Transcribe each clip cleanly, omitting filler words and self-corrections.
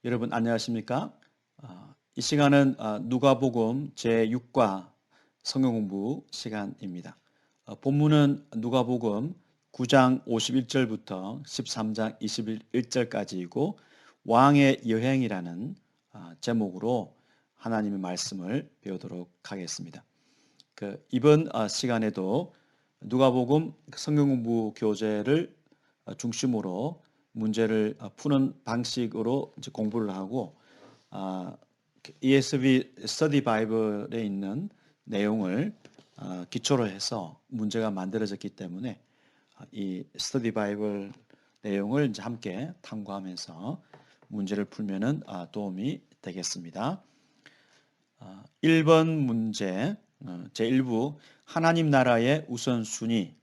여러분 안녕하십니까? 이 시간은 누가복음 제6과 성경 공부 시간입니다. 본문은 누가복음 9장 51절부터 13장 21절까지이고 왕의 여행이라는 제목으로 하나님의 말씀을 배우도록 하겠습니다. 이번 시간에도 누가복음 성경 공부 교재를 중심으로 문제를 푸는 방식으로 이제 공부를 하고 아, ESV 스터디 바이블에 있는 내용을 기초로 해서 문제가 만들어졌기 때문에 이 스터디 바이블 내용을 이제 함께 탐구하면서 문제를 풀면은 도움이 되겠습니다. 1번 문제 제1부 하나님 나라의 우선순위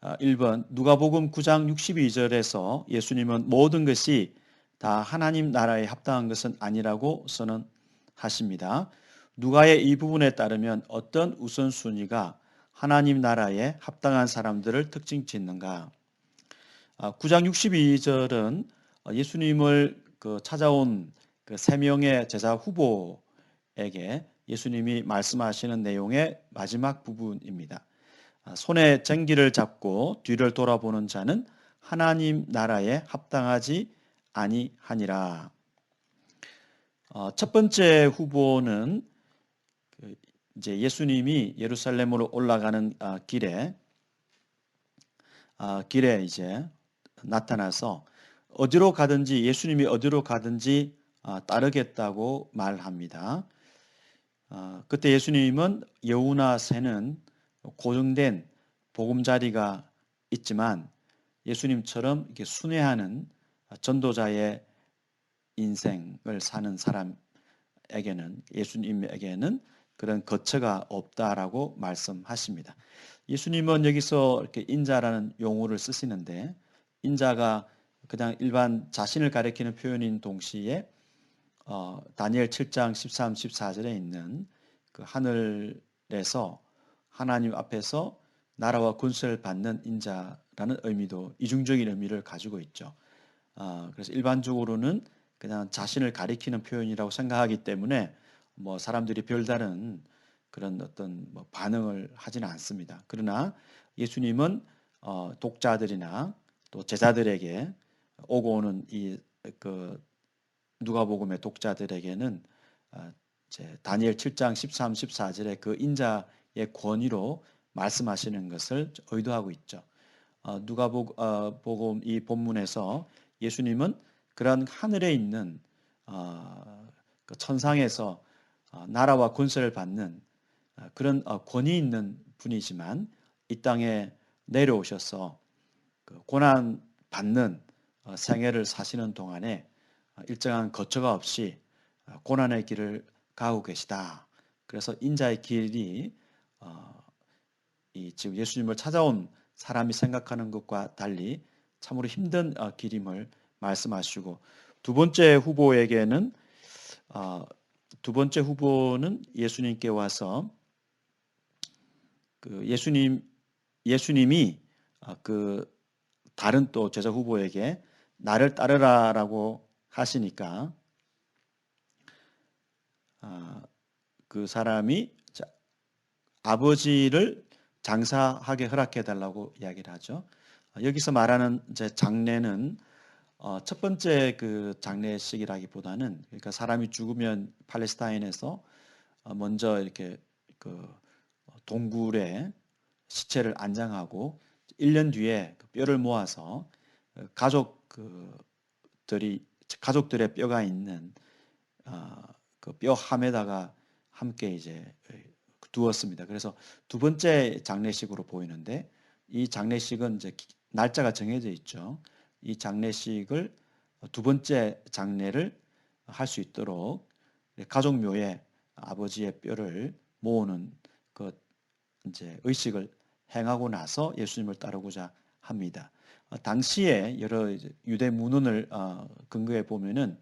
1번 누가복음 9장 62절에서 예수님은 모든 것이 다 하나님 나라에 합당한 것은 아니라고 선언하십니다. 누가의 이 부분에 따르면 어떤 우선순위가 하나님 나라에 합당한 사람들을 특징 짓는가? 9장 62절은 예수님을 찾아온 그 세 명의 제자 후보에게 예수님이 말씀하시는 내용의 마지막 부분입니다. 손에 쟁기를 잡고 뒤를 돌아보는 자는 하나님 나라에 합당하지 아니하니라. 첫 번째 후보는 이제 예수님이 예루살렘으로 올라가는 길에 이제 나타나서 어디로 가든지 예수님이 어디로 가든지 따르겠다고 말합니다. 그때 예수님은 여우나 새는 고정된 보금자리가 있지만 예수님처럼 이렇게 순회하는 전도자의 인생을 사는 사람에게는 예수님에게는 그런 거처가 없다라고 말씀하십니다. 예수님은 여기서 이렇게 인자라는 용어를 쓰시는데 인자가 그냥 일반 자신을 가리키는 표현인 동시에 다니엘 7장 13, 14절에 있는 그 하늘에서 하나님 앞에서 나라와 권세를 받는 인자라는 의미도 이중적인 의미를 가지고 있죠. 그래서 일반적으로는 그냥 자신을 가리키는 표현이라고 생각하기 때문에 뭐 사람들이 별다른 그런 어떤 뭐 반응을 하지는 않습니다. 그러나 예수님은 독자들이나 또 제자들에게 오고 오는 이그 누가복음의 독자들에게는 이제 다니엘 7장 13, 14절의 그 인자의 권위로 말씀하시는 것을 의도하고 있죠. 누가복음 이 본문에서 예수님은 그런 하늘에 있는 그 천상에서 나라와 권세를 받는 그런 권위 있는 분이지만 이 땅에 내려오셔서 그 고난 받는 생애를 사시는 동안에 일정한 거처가 없이 고난의 길을 가고 계시다. 그래서 인자의 길이 이 지금 예수님을 찾아온 사람이 생각하는 것과 달리 참으로 힘든 길임을 말씀하시고 두 번째 후보에게는 두 번째 후보는 예수님께 와서 그 예수님이 그 다른 또 제자 후보에게 나를 따르라라고 하시니까 그 사람이 아버지를 장사하게 허락해 달라고 이야기를 하죠. 여기서 말하는 이제 장례는 첫 번째 그 장례식이라기보다는 그러니까 사람이 죽으면 팔레스타인에서 먼저 이렇게 그 동굴에 시체를 안장하고 1년 뒤에 그 뼈를 모아서 가족들의 뼈가 있는 그 뼈 함에다가 함께 이제 두었습니다. 그래서 두 번째 장례식으로 보이는데 이 장례식은 이제 날짜가 정해져 있죠. 이 장례식을 두 번째 장례를 할 수 있도록 가족 묘에 아버지의 뼈를 모으는 그 이제 의식을 행하고 나서 예수님을 따르고자 합니다. 당시에 여러 유대 문헌을 근거해 보면은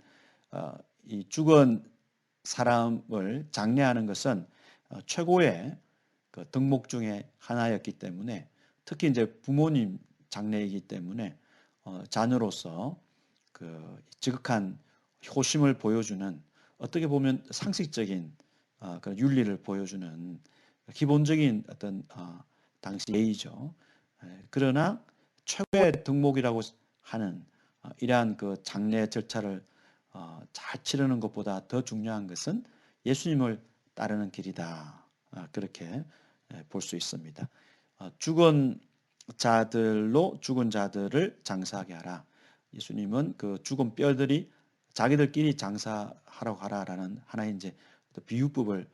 이 죽은 사람을 장례하는 것은 최고의 그 덕목 중에 하나였기 때문에 특히 이제 부모님 장례이기 때문에 자녀로서 그 지극한 효심을 보여주는, 어떻게 보면 상식적인 그런 윤리를 보여주는 기본적인 어떤 당시 예의죠. 그러나 최고의 덕목이라고 하는 이러한 그 장례 절차를 잘 치르는 것보다 더 중요한 것은 예수님을 따르는 길이다. 그렇게 볼 수 있습니다. 죽은 자들로 죽은 자들을 장사하게 하라. 예수님은 그 죽은 뼈들이 자기들끼리 장사하라고 하라라는 하나의 이제 비유법을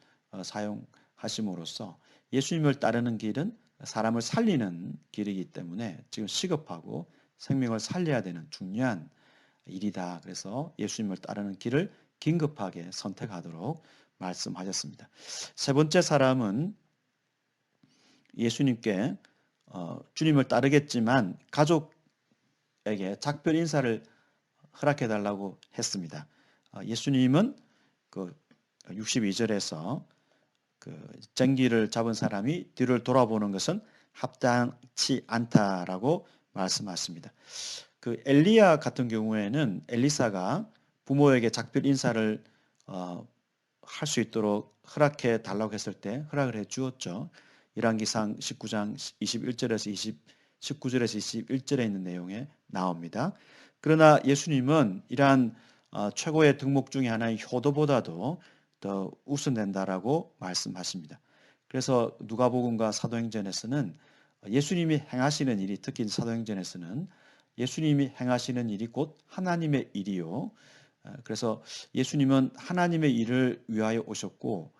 사용하심으로써 예수님을 따르는 길은 사람을 살리는 길이기 때문에 지금 시급하고 생명을 살려야 되는 중요한 일이다. 그래서 예수님을 따르는 길을 긴급하게 선택하도록 말씀하셨습니다. 세 번째 사람은 예수님께 주님을 따르겠지만 가족에게 작별 인사를 허락해 달라고 했습니다. 예수님은 그 62절에서 그 쟁기를 잡은 사람이 뒤를 돌아보는 것은 합당치 않다라고 말씀하십니다. 그 엘리야 같은 경우에는 엘리사가 부모에게 작별 인사를 할 수 있도록 허락해 달라고 했을 때 허락을 해 주었죠. 열왕기상 19장 21절에서 19절에서 21절에 있는 내용에 나옵니다. 그러나 예수님은 이러한 최고의 덕목 중에 하나인 효도보다도 더 우선된다라고 말씀하십니다. 그래서 누가복음과 사도행전에서는 예수님이 행하시는 일이, 특히 사도행전에서는 예수님이 행하시는 일이 곧 하나님의 일이요. 그래서 예수님은 하나님의 일을 위하여 오셨고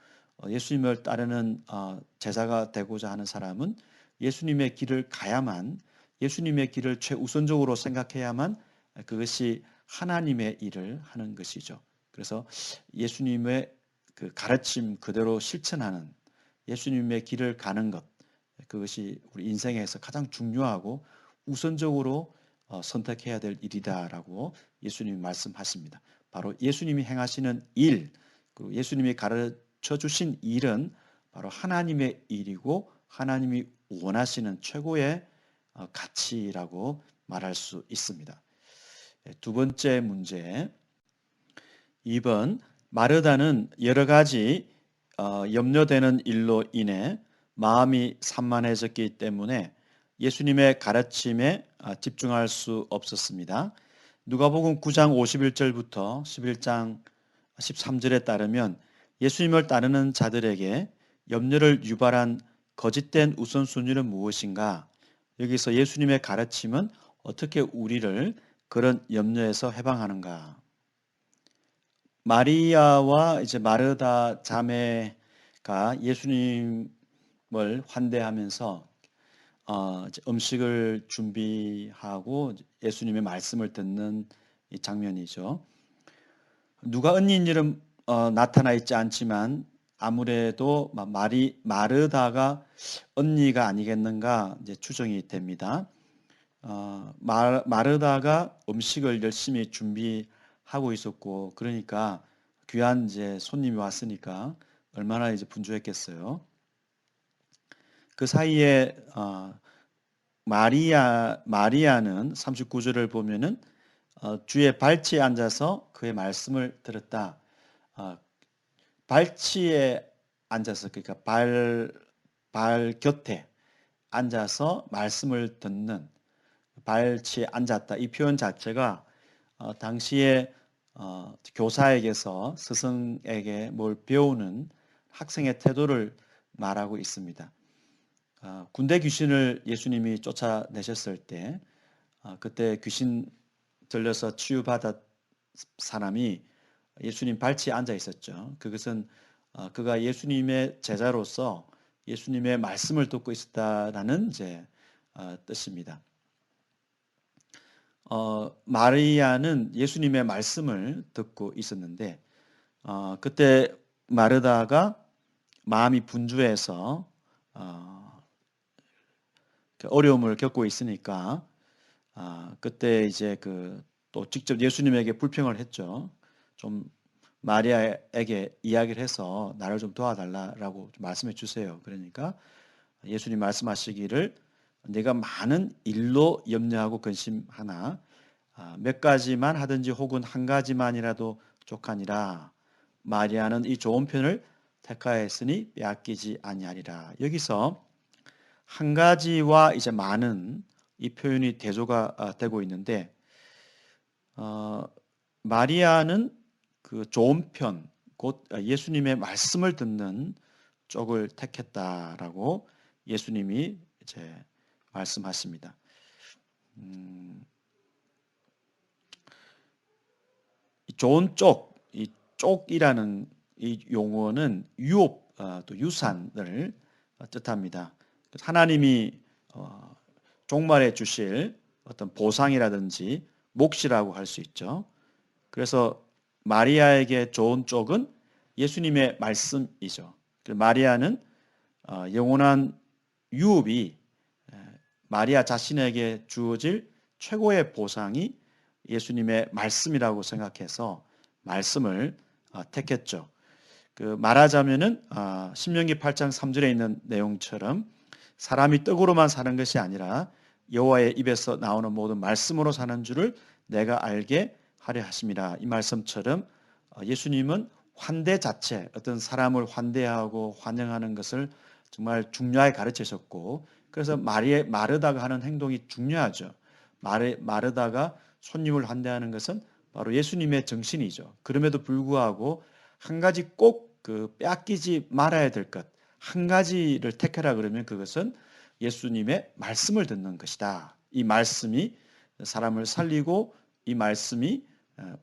예수님을 따르는 제자가 되고자 하는 사람은 예수님의 길을 가야만, 예수님의 길을 최우선적으로 생각해야만 그것이 하나님의 일을 하는 것이죠. 그래서 예수님의 그 가르침 그대로 실천하는, 예수님의 길을 가는 것, 그것이 우리 인생에서 가장 중요하고 우선적으로 선택해야 될 일이다라고 예수님이 말씀하십니다. 바로 예수님이 행하시는 일, 그리고 예수님이 가르쳐 주신 일은 바로 하나님의 일이고 하나님이 원하시는 최고의 가치라고 말할 수 있습니다. 두 번째 문제, 2번, 마르다는 여러 가지 염려되는 일로 인해 마음이 산만해졌기 때문에 예수님의 가르침에 집중할 수 없었습니다. 누가복음 9장 51절부터 11장 13절에 따르면 예수님을 따르는 자들에게 염려를 유발한 거짓된 우선순위는 무엇인가? 여기서 예수님의 가르침은 어떻게 우리를 그런 염려에서 해방하는가? 마리아와 이제 마르다 자매가 예수님을 환대하면서 음식을 준비하고 예수님의 말씀을 듣는 이 장면이죠. 누가 언니인 일은 나타나 있지 않지만 아무래도 마르다가 언니가 아니겠는가 이제 추정이 됩니다. 마르다가 음식을 열심히 준비하고 있었고, 그러니까 귀한 이제 손님이 왔으니까 얼마나 이제 분주했겠어요. 그 사이에 마리아는 39절을 보면은 주의 발치에 앉아서 그의 말씀을 들었다. 발치에 앉아서, 그러니까 발 곁에 앉아서 말씀을 듣는, 발치에 앉았다. 이 표현 자체가 당시에 교사에게서 스승에게 뭘 배우는 학생의 태도를 말하고 있습니다. 군대 귀신을 예수님이 쫓아내셨을 때 그때 귀신 들려서 치유받았 사람이 예수님 발치에 앉아 있었죠. 그것은 그가 예수님의 제자로서 예수님의 말씀을 듣고 있었다라는 이제 뜻입니다. 마리아는 예수님의 말씀을 듣고 있었는데 그때 마르다가 마음이 분주해서 어려움을 겪고 있으니까 그때 이제 또 직접 예수님에게 불평을 했죠. 좀 마리아에게 이야기를 해서 나를 좀 도와달라라고 말씀해 주세요. 그러니까 예수님 말씀하시기를 내가 많은 일로 염려하고 근심하나 몇 가지만 하든지 혹은 한 가지만이라도 족하니라. 마리아는 이 좋은 편을 택하였으니 빼앗기지 아니하리라. 여기서 한 가지와 이제 많은 이 표현이 대조가 되고 있는데 어, 마리아는 그 좋은 편, 곧 예수님의 말씀을 듣는 쪽을 택했다라고 예수님이 이제 말씀하십니다. 이 좋은 쪽, 이 쪽이라는 이 용어는 유업, 또 유산을 뜻합니다. 하나님이 종말에 주실 어떤 보상이라든지 몫이라고 할 수 있죠. 그래서 마리아에게 좋은 쪽은 예수님의 말씀이죠. 마리아는 영원한 유업이 마리아 자신에게 주어질 최고의 보상이 예수님의 말씀이라고 생각해서 말씀을 택했죠. 그 말하자면은 신명기 8장 3절에 있는 내용처럼 사람이 떡으로만 사는 것이 아니라 여호와의 입에서 나오는 모든 말씀으로 사는 줄을 내가 알게 하려 하심이라. 이 말씀처럼 예수님은 환대 자체, 어떤 사람을 환대하고 환영하는 것을 정말 중요하게 가르치셨고, 그래서 마르다가 하는 행동이 중요하죠. 마르다가 손님을 환대하는 것은 바로 예수님의 정신이죠. 그럼에도 불구하고 한 가지 꼭 그 빼앗기지 말아야 될 것, 한 가지를 택하라 그러면 그것은 예수님의 말씀을 듣는 것이다. 이 말씀이 사람을 살리고 이 말씀이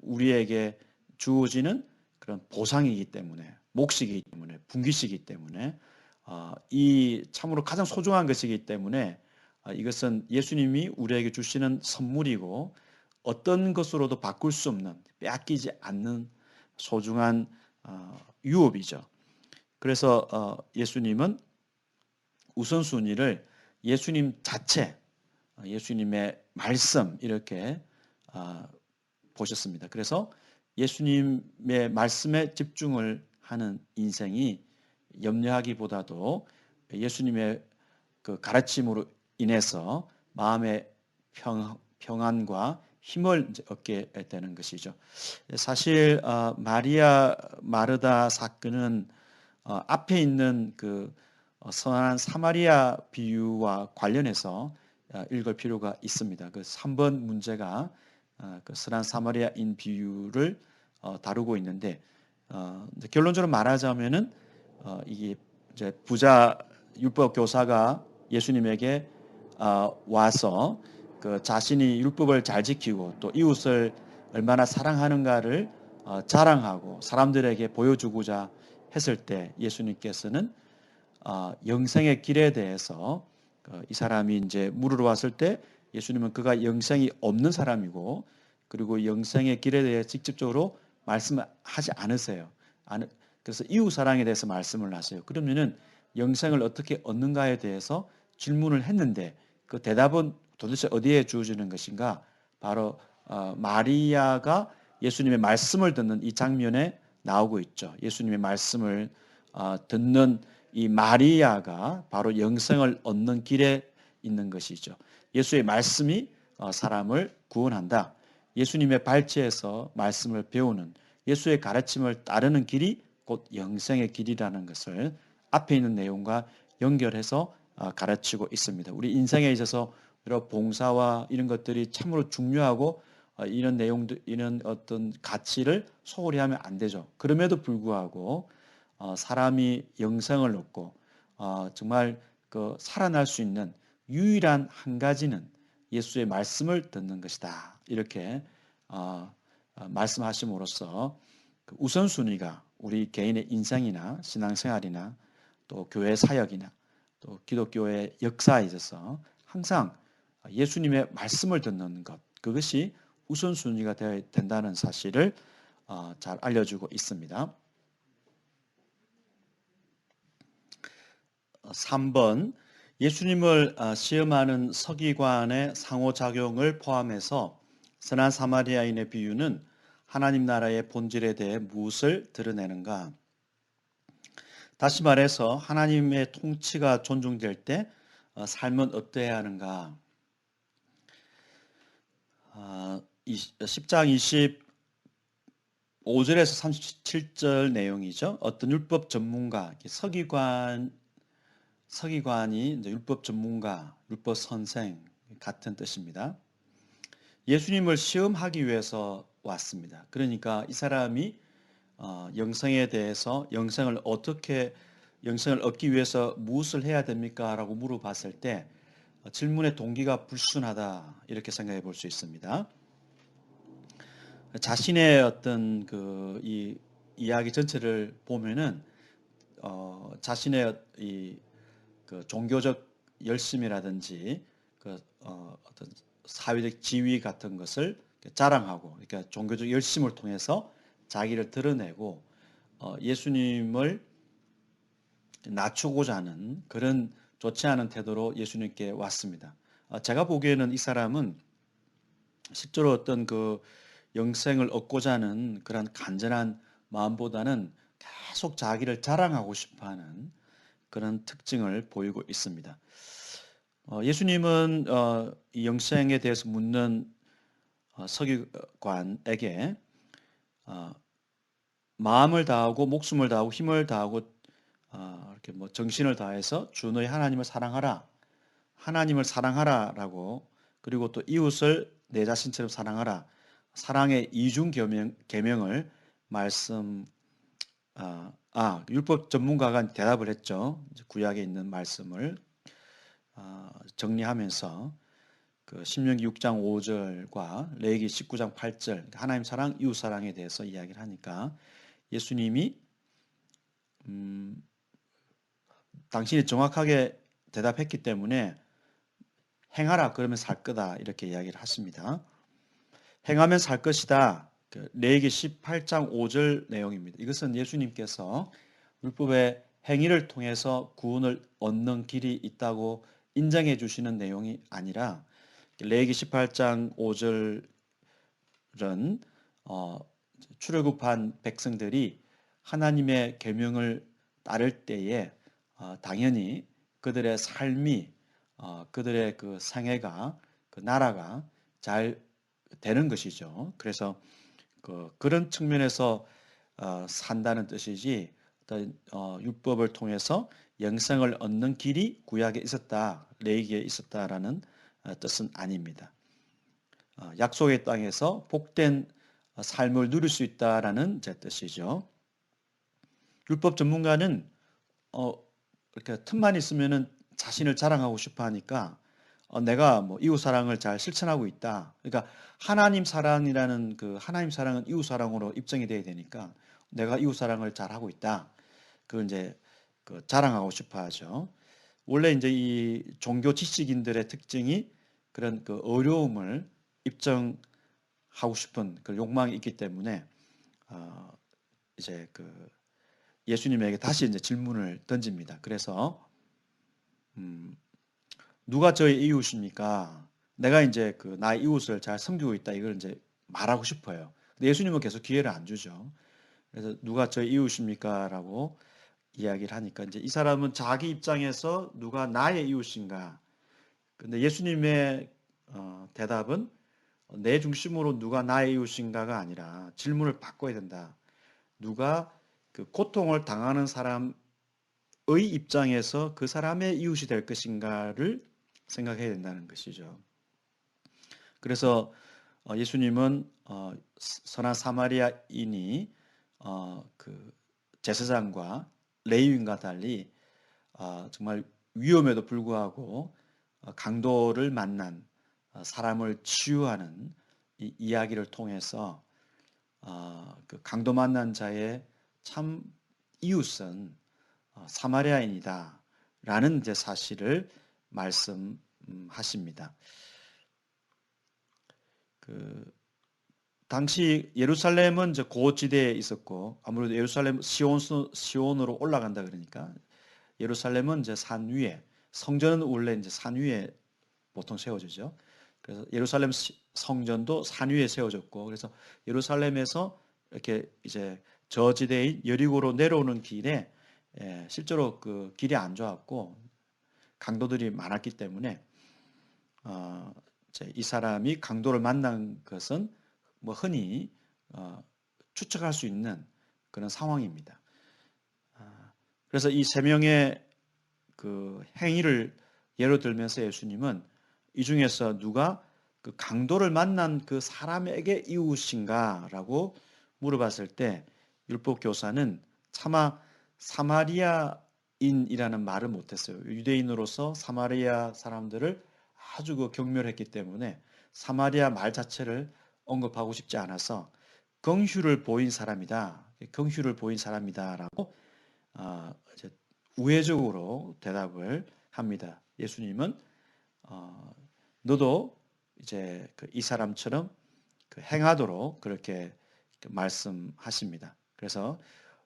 우리에게 주어지는 그런 보상이기 때문에, 몫이기 때문에, 분깃이기 때문에 이 참으로 가장 소중한 것이기 때문에 이것은 예수님이 우리에게 주시는 선물이고 어떤 것으로도 바꿀 수 없는, 빼앗기지 않는 소중한 유업이죠. 그래서 예수님은 우선순위를 예수님 자체, 예수님의 말씀 이렇게 보셨습니다. 그래서 예수님의 말씀에 집중을 하는 인생이 염려하기보다도 예수님의 그 가르침으로 인해서 마음의 평안과 힘을 얻게 되는 것이죠. 사실 마리아 마르다 사건은 앞에 있는 그 선한 사마리아 비유와 관련해서 읽을 필요가 있습니다. 그 3번 문제가 그 선한 사마리아인 비유를 다루고 있는데 결론적으로 말하자면은 이게 이제 부자 율법 교사가 예수님에게 와서 그 자신이 율법을 잘 지키고 또 이웃을 얼마나 사랑하는가를 자랑하고 사람들에게 보여주고자 했을 때 예수님께서는 영생의 길에 대해서 이 사람이 이제 물으러 왔을 때 예수님은 그가 영생이 없는 사람이고 그리고 영생의 길에 대해 직접적으로 말씀을 하지 않으세요. 그래서 이웃 사랑에 대해서 말씀을 하세요. 그러면은 영생을 어떻게 얻는가에 대해서 질문을 했는데 그 대답은 도대체 어디에 주어지는 것인가? 바로 마리아가 예수님의 말씀을 듣는 이 장면에 나오고 있죠. 예수님의 말씀을 듣는 이 마리아가 바로 영생을 얻는 길에 있는 것이죠. 예수의 말씀이 사람을 구원한다. 예수님의 발제에서 말씀을 배우는 예수의 가르침을 따르는 길이 곧 영생의 길이라는 것을 앞에 있는 내용과 연결해서 가르치고 있습니다. 우리 인생에 있어서 이런 봉사와 이런 것들이 참으로 중요하고 이런 내용들, 이런 어떤 가치를 소홀히 하면 안 되죠. 그럼에도 불구하고 사람이 영생을 얻고 정말 그 살아날 수 있는 유일한 한 가지는 예수의 말씀을 듣는 것이다. 이렇게 말씀하심으로써 그 우선순위가 우리 개인의 인생이나 신앙생활이나 또 교회 사역이나 또 기독교의 역사에 있어서 항상 예수님의 말씀을 듣는 것 그것이 우선순위가 되어야 된다는 사실을 잘 알려주고 있습니다. 3번 예수님을 시험하는 서기관의 상호작용을 포함해서 선한 사마리아인의 비유는 하나님 나라의 본질에 대해 무엇을 드러내는가? 다시 말해서 하나님의 통치가 존중될 때 삶은 어떠해야 하는가? 10장 25절에서 37절 내용이죠. 어떤 율법 전문가, 서기관이 이제 율법 전문가, 율법 선생 같은 뜻입니다. 예수님을 시험하기 위해서 왔습니다. 그러니까 이 사람이 영생에 대해서 영생을 얻기 위해서 무엇을 해야 됩니까? 라고 물어봤을 때 질문의 동기가 불순하다 이렇게 생각해 볼 수 있습니다. 자신의 어떤 이 이야기 전체를 보면은 자신의 그 종교적 열심이라든지 어떤 사회적 지위 같은 것을 자랑하고, 그러니까 종교적 열심을 통해서 자기를 드러내고 예수님을 낮추고자 하는 그런 좋지 않은 태도로 예수님께 왔습니다. 제가 보기에는 이 사람은 실제로 어떤 그 영생을 얻고자 하는 그런 간절한 마음보다는 계속 자기를 자랑하고 싶어하는 그런 특징을 보이고 있습니다. 예수님은 이 영생에 대해서 묻는 서기관에게 마음을 다하고 목숨을 다하고 힘을 다하고 이렇게 뭐 정신을 다해서 주 너희 하나님을 사랑하라라고, 그리고 또 이웃을 내 자신처럼 사랑하라, 사랑의 이중 계명을 율법 전문가가 대답을 했죠. 구약에 있는 말씀을 정리하면서 그 신명기 6장 5절과 레위기 19장 8절 하나님 사랑, 이웃 사랑에 대해서 이야기를 하니까 예수님이 당신이 정확하게 대답했기 때문에 행하라 그러면 살 거다 이렇게 이야기를 하십니다. 행하면 살 것이다. 레위기 18장 5절 내용입니다. 이것은 예수님께서 율법의 행위를 통해서 구원을 얻는 길이 있다고 인정해 주시는 내용이 아니라, 레위기 18장 5절은 출애굽한 백성들이 하나님의 계명을 따를 때에 당연히 그들의 삶이 그들의 그 생애가 그 나라가 잘 되는 것이죠. 그래서 그런 측면에서 산다는 뜻이지 어떤 율법을 통해서 영생을 얻는 길이 구약에 있었다, 레위기에 있었다라는 뜻은 아닙니다. 약속의 땅에서 복된 삶을 누릴 수 있다라는 제 뜻이죠. 율법 전문가는 이렇게 틈만 있으면은 자신을 자랑하고 싶어 하니까 내가 뭐 이웃 사랑을 잘 실천하고 있다. 그러니까 하나님 사랑이라는 그 하나님 사랑은 이웃 사랑으로 입증이 돼야 되니까 내가 이웃 사랑을 잘 하고 있다. 그걸 이제 자랑하고 싶어 하죠. 원래 이제 이 종교 지식인들의 특징이 그런 그 어려움을 입증하고 싶은 그 욕망이 있기 때문에 이제 예수님에게 다시 이제 질문을 던집니다. 그래서 누가 저의 이웃입니까? 내가 이제 나의 이웃을 잘 섬기고 있다 이걸 이제 말하고 싶어요. 근데 예수님은 계속 기회를 안 주죠. 그래서 누가 저의 이웃입니까?라고 이야기를 하니까 이제 이 사람은 자기 입장에서 누가 나의 이웃인가? 근데 예수님의 대답은 내 중심으로 누가 나의 이웃인가가 아니라 질문을 바꿔야 된다. 누가 그 고통을 당하는 사람의 입장에서 그 사람의 이웃이 될 것인가를 생각해야 된다는 것이죠. 그래서 예수님은 선한 사마리아인이 그 제사장과 레위인과 달리 정말 위험에도 불구하고 강도를 만난 사람을 치유하는 이 이야기를 통해서 그 강도 만난 자의 참 이웃은 사마리아인이다라는 이제 사실을 말씀하십니다. 당시 예루살렘은 이제 고지대에 있었고 아무래도 예루살렘 시온으로 올라간다 그러니까 예루살렘은 이제 산 위에, 성전은 원래 이제 산 위에 보통 세워지죠. 그래서 예루살렘 성전도 산 위에 세워졌고, 그래서 예루살렘에서 이렇게 이제 저지대인 여리고로 내려오는 길에 실제로 그 길이 안 좋았고 강도들이 많았기 때문에 이 사람이 강도를 만난 것은 뭐 흔히 추측할 수 있는 그런 상황입니다. 그래서 이 세 명의 그 행위를 예로 들면서 예수님은 이 중에서 누가 그 강도를 만난 그 사람에게 이웃인가라고 물어봤을 때 율법 교사는 차마 사마리아인이라는 말을 못했어요. 유대인으로서 사마리아 사람들을 아주 그 경멸했기 때문에 사마리아 말 자체를 언급하고 싶지 않아서 긍휼을 보인 사람이다. 긍휼을 보인 사람이다라고 이제 우회적으로 대답을 합니다. 예수님은 너도 이제 이 사람처럼 행하도록 그렇게 말씀하십니다. 그래서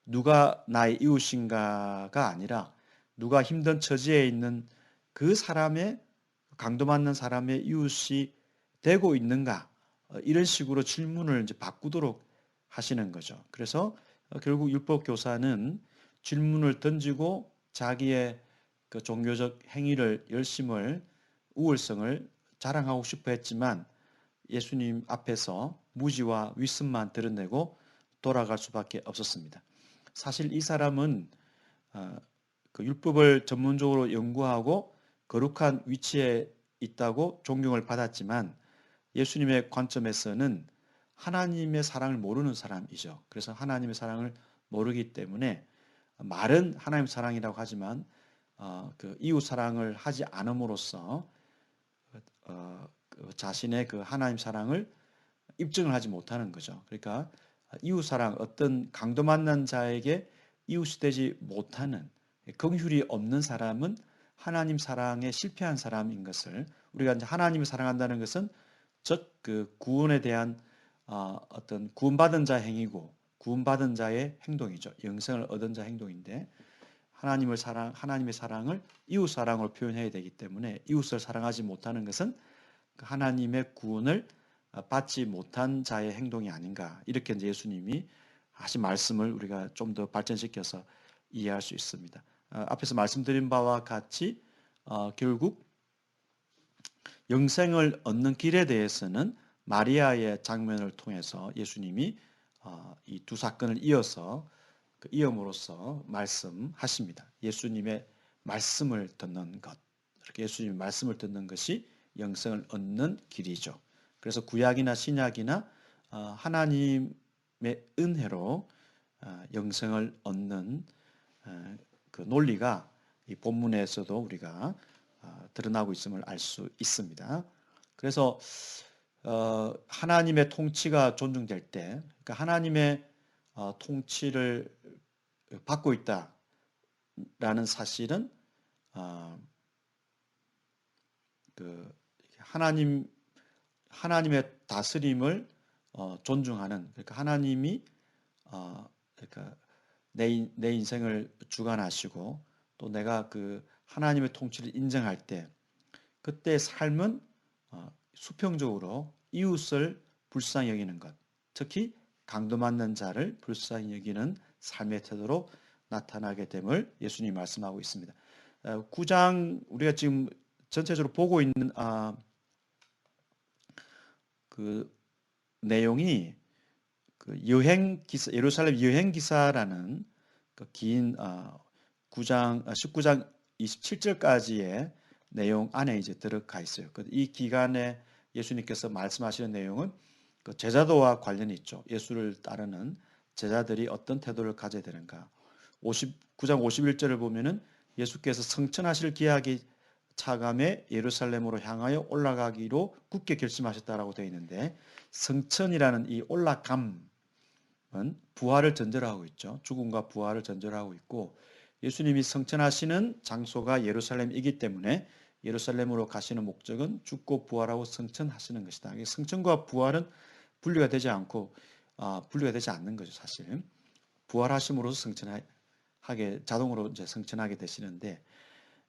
누가 나의 이웃인가가 아니라 누가 힘든 처지에 있는 그 사람의 강도 맞는 사람의 이웃이 되고 있는가 이런 식으로 질문을 이제 바꾸도록 하시는 거죠. 그래서 결국 율법 교사는 질문을 던지고 자기의 그 종교적 행위를 열심을 우월성을 자랑하고 싶어 했지만 예수님 앞에서 무지와 윗선만 드러내고 돌아갈 수밖에 없었습니다. 사실 이 사람은 그 율법을 전문적으로 연구하고 거룩한 위치에 있다고 존경을 받았지만 예수님의 관점에서는 하나님의 사랑을 모르는 사람이죠. 그래서 하나님의 사랑을 모르기 때문에 말은 하나님 사랑이라고 하지만 그 이웃 사랑을 하지 않음으로써 그 자신의 그 하나님 사랑을 입증을 하지 못하는 거죠. 그러니까 이웃 사랑, 어떤 강도 만난 자에게 이웃이 되지 못하는 긍휼이 없는 사람은 하나님 사랑에 실패한 사람인 것을 우리가 이제 하나님을 사랑한다는 것은 즉 그 구원에 대한 어떤 구원받은 자 행위고 구원받은 자의 행동이죠. 영생을 얻은 자 행동인데 하나님의 사랑을 이웃 사랑으로 표현해야 되기 때문에 이웃을 사랑하지 못하는 것은 하나님의 구원을 받지 못한 자의 행동이 아닌가 이렇게 이제 예수님이 하신 말씀을 우리가 좀 더 발전시켜서 이해할 수 있습니다. 앞에서 말씀드린 바와 같이 결국 영생을 얻는 길에 대해서는 마리아의 장면을 통해서 예수님이 이 두 사건을 이어서 그 이음으로써 말씀하십니다. 예수님의 말씀을 듣는 것, 이렇게 예수님의 말씀을 듣는 것이 영생을 얻는 길이죠. 그래서 구약이나 신약이나 하나님의 은혜로 영생을 얻는 그 논리가 이 본문에서도 우리가 드러나고 있음을 알 수 있습니다. 그래서 하나님의 통치가 존중될 때, 그러니까 하나님의 통치를 받고 있다라는 사실은 그 하나님의 다스림을 존중하는, 그러니까 하나님이 그러니까 내 인생을 주관하시고 또 내가 그 하나님의 통치를 인정할 때 그때 삶은 수평적으로 이웃을 불쌍히 여기는 것, 특히 강도 맞는 자를 불쌍히 여기는 삶의 태도로 나타나게 됨을 예수님이 말씀하고 있습니다. 9장 우리가 지금 전체적으로 보고 있는 그 내용이 그 여행 기사 예루살렘 여행 기사라는 그 긴 19장 27절까지의 내용 안에 이제 들어가 있어요. 이 기간에 예수님께서 말씀하시는 내용은 그 제자도와 관련이 있죠. 예수를 따르는 제자들이 어떤 태도를 가져야 되는가. 9장 51절을 보면은 예수께서 성천하실 기약이 차감해 예루살렘으로 향하여 올라가기로 굳게 결심하셨다라고 되어 있는데 성천이라는 이 올라감은 부활을 전제로 하고 있죠. 죽음과 부활을 전제로 하고 있고 예수님이 성천하시는 장소가 예루살렘이기 때문에 예루살렘으로 가시는 목적은 죽고 부활하고 성천하시는 것이다. 성천과 부활은 분리가 되지 않고 분리가 되지 않는 거죠, 사실. 부활하심으로써 성천하게 자동으로 이제 성천하게 되시는데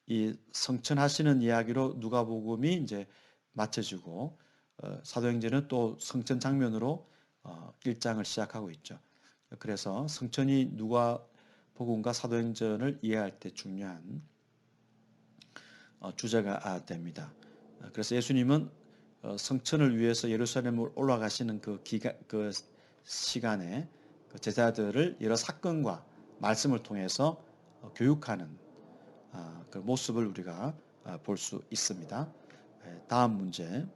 이 성천하시는 이야기로 누가복음이 이제 맞춰지고 사도행전은 또 성천 장면으로 1장을 시작하고 있죠. 그래서 성천이 누가복음과 사도행전을 이해할 때 중요한 주제가 됩니다. 그래서 예수님은 성천을 위해서 예루살렘을 올라가시는 그 시간에 그 제자들을 여러 사건과 말씀을 통해서 교육하는 그 모습을 우리가 볼 수 있습니다. 다음 문제.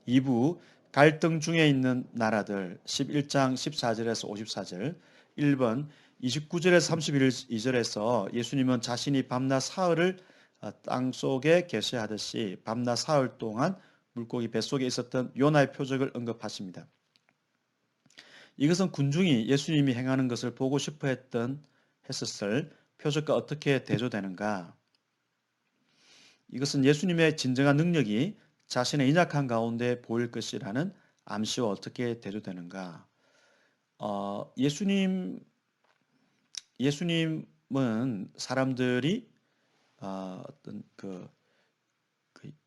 2부 갈등 중에 있는 나라들 11장 14절에서 54절. 1번 29절에서 32절에서 예수님은 자신이 밤낮 사흘을 땅속에 계시하듯이 밤낮 사흘 동안 물고기 뱃속에 있었던 요나의 표적을 언급하십니다. 이것은 군중이 예수님이 행하는 것을 보고 싶어 했었을 표적과 어떻게 대조되는가? 이것은 예수님의 진정한 능력이 자신의 인약한 가운데 보일 것이라는 암시와 어떻게 대조되는가? 예수님은 사람들이 어떤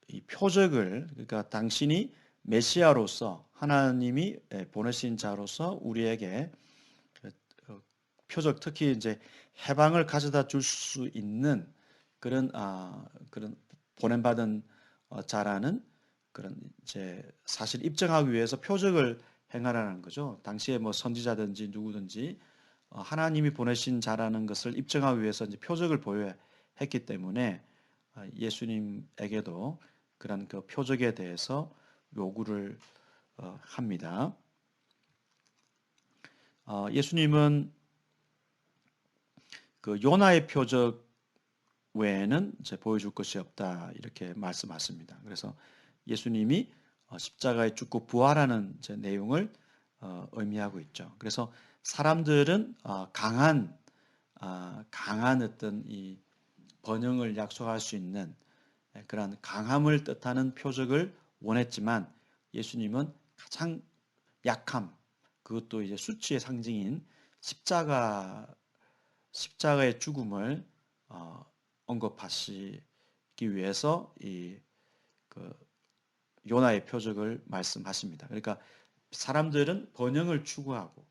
이 표적을, 그러니까 당신이 메시아로서 하나님이 보내신 자로서 우리에게 표적, 특히 이제 해방을 가져다 줄 수 있는 그런 보냄받은 자라는 그런 이제 사실 입증하기 위해서 표적을 행하라는 거죠. 당시에 뭐 선지자든지 누구든지 하나님이 보내신 자라는 것을 입증하기 위해서 이제 표적을 보여야 했기 때문에 예수님에게도 그런 그 표적에 대해서 요구를 합니다. 예수님은 그 요나의 표적 외에는 이제 보여줄 것이 없다 이렇게 말씀하십니다. 그래서 예수님이 십자가에 죽고 부활하는 이제 내용을 의미하고 있죠. 그래서 사람들은 강한 어떤 이 번영을 약속할 수 있는 그런 강함을 뜻하는 표적을 원했지만 예수님은 가장 약함, 그것도 이제 수치의 상징인 십자가의 죽음을 언급하시기 위해서 그 요나의 표적을 말씀하십니다. 그러니까 사람들은 번영을 추구하고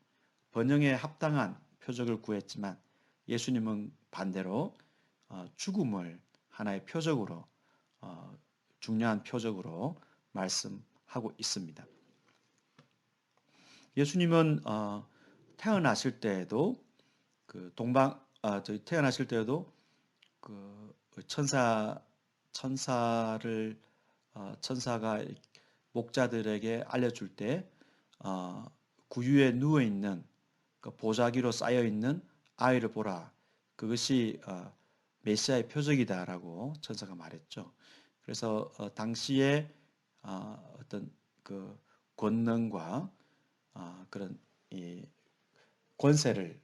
번영에 합당한 표적을 구했지만 예수님은 반대로 죽음을 하나의 표적으로 중요한 표적으로 말씀하고 있습니다. 예수님은 태어나실 때에도 태어나실 때에도 그 천사가 목자들에게 알려줄 때 구유에 누워 있는 그 보자기로 쌓여 있는 아이를 보라. 그것이 메시아의 표적이다라고 천사가 말했죠. 그래서 당시에 어떤 그 권능과 그런 이 권세를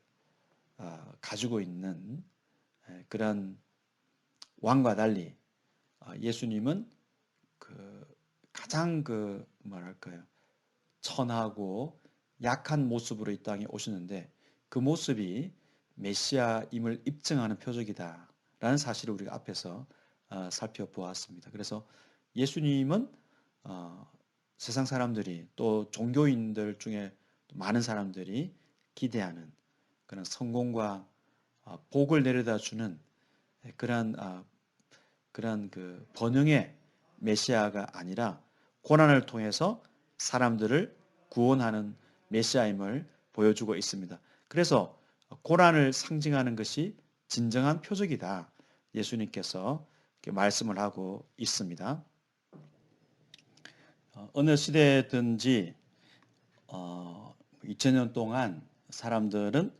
가지고 있는 그런 왕과 달리 예수님은 그 가장 뭐랄까요, 천하고 약한 모습으로 이 땅에 오시는데 그 모습이 메시아임을 입증하는 표적이다라는 사실을 우리가 앞에서 살펴보았습니다. 그래서 예수님은 세상 사람들이 또 종교인들 중에 많은 사람들이 기대하는 그런 성공과 복을 내려다 주는 그런 그 번영의 메시아가 아니라 고난을 통해서 사람들을 구원하는 메시아임을 보여주고 있습니다. 그래서 고난을 상징하는 것이 진정한 표적이다. 예수님께서 말씀을 하고 있습니다. 어느 시대든지 2000년 동안 사람들은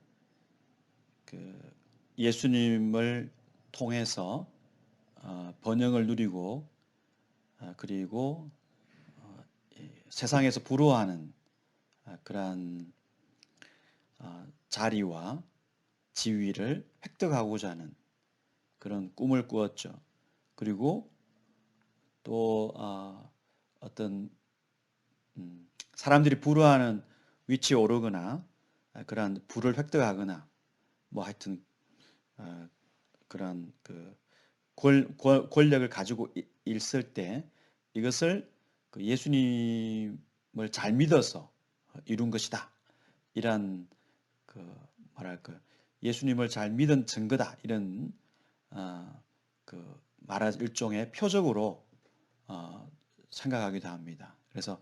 그 예수님을 통해서 번영을 누리고 그리고 세상에서 부러워하는 그러한 자리와 지위를 획득하고자 하는 그런 꿈을 꾸었죠. 그리고 또 어떤 사람들이 부러워하는 위치에 오르거나 그러한 부를 획득하거나 뭐 하여튼 그런 그 권력을 가지고 있을 때 이것을 그 예수님을 잘 믿어서 이룬 것이다. 이런 그 뭐랄까, 예수님을 잘 믿은 증거다. 이런 그 말할 일종의 표적으로 어, 생각하기도 합니다. 그래서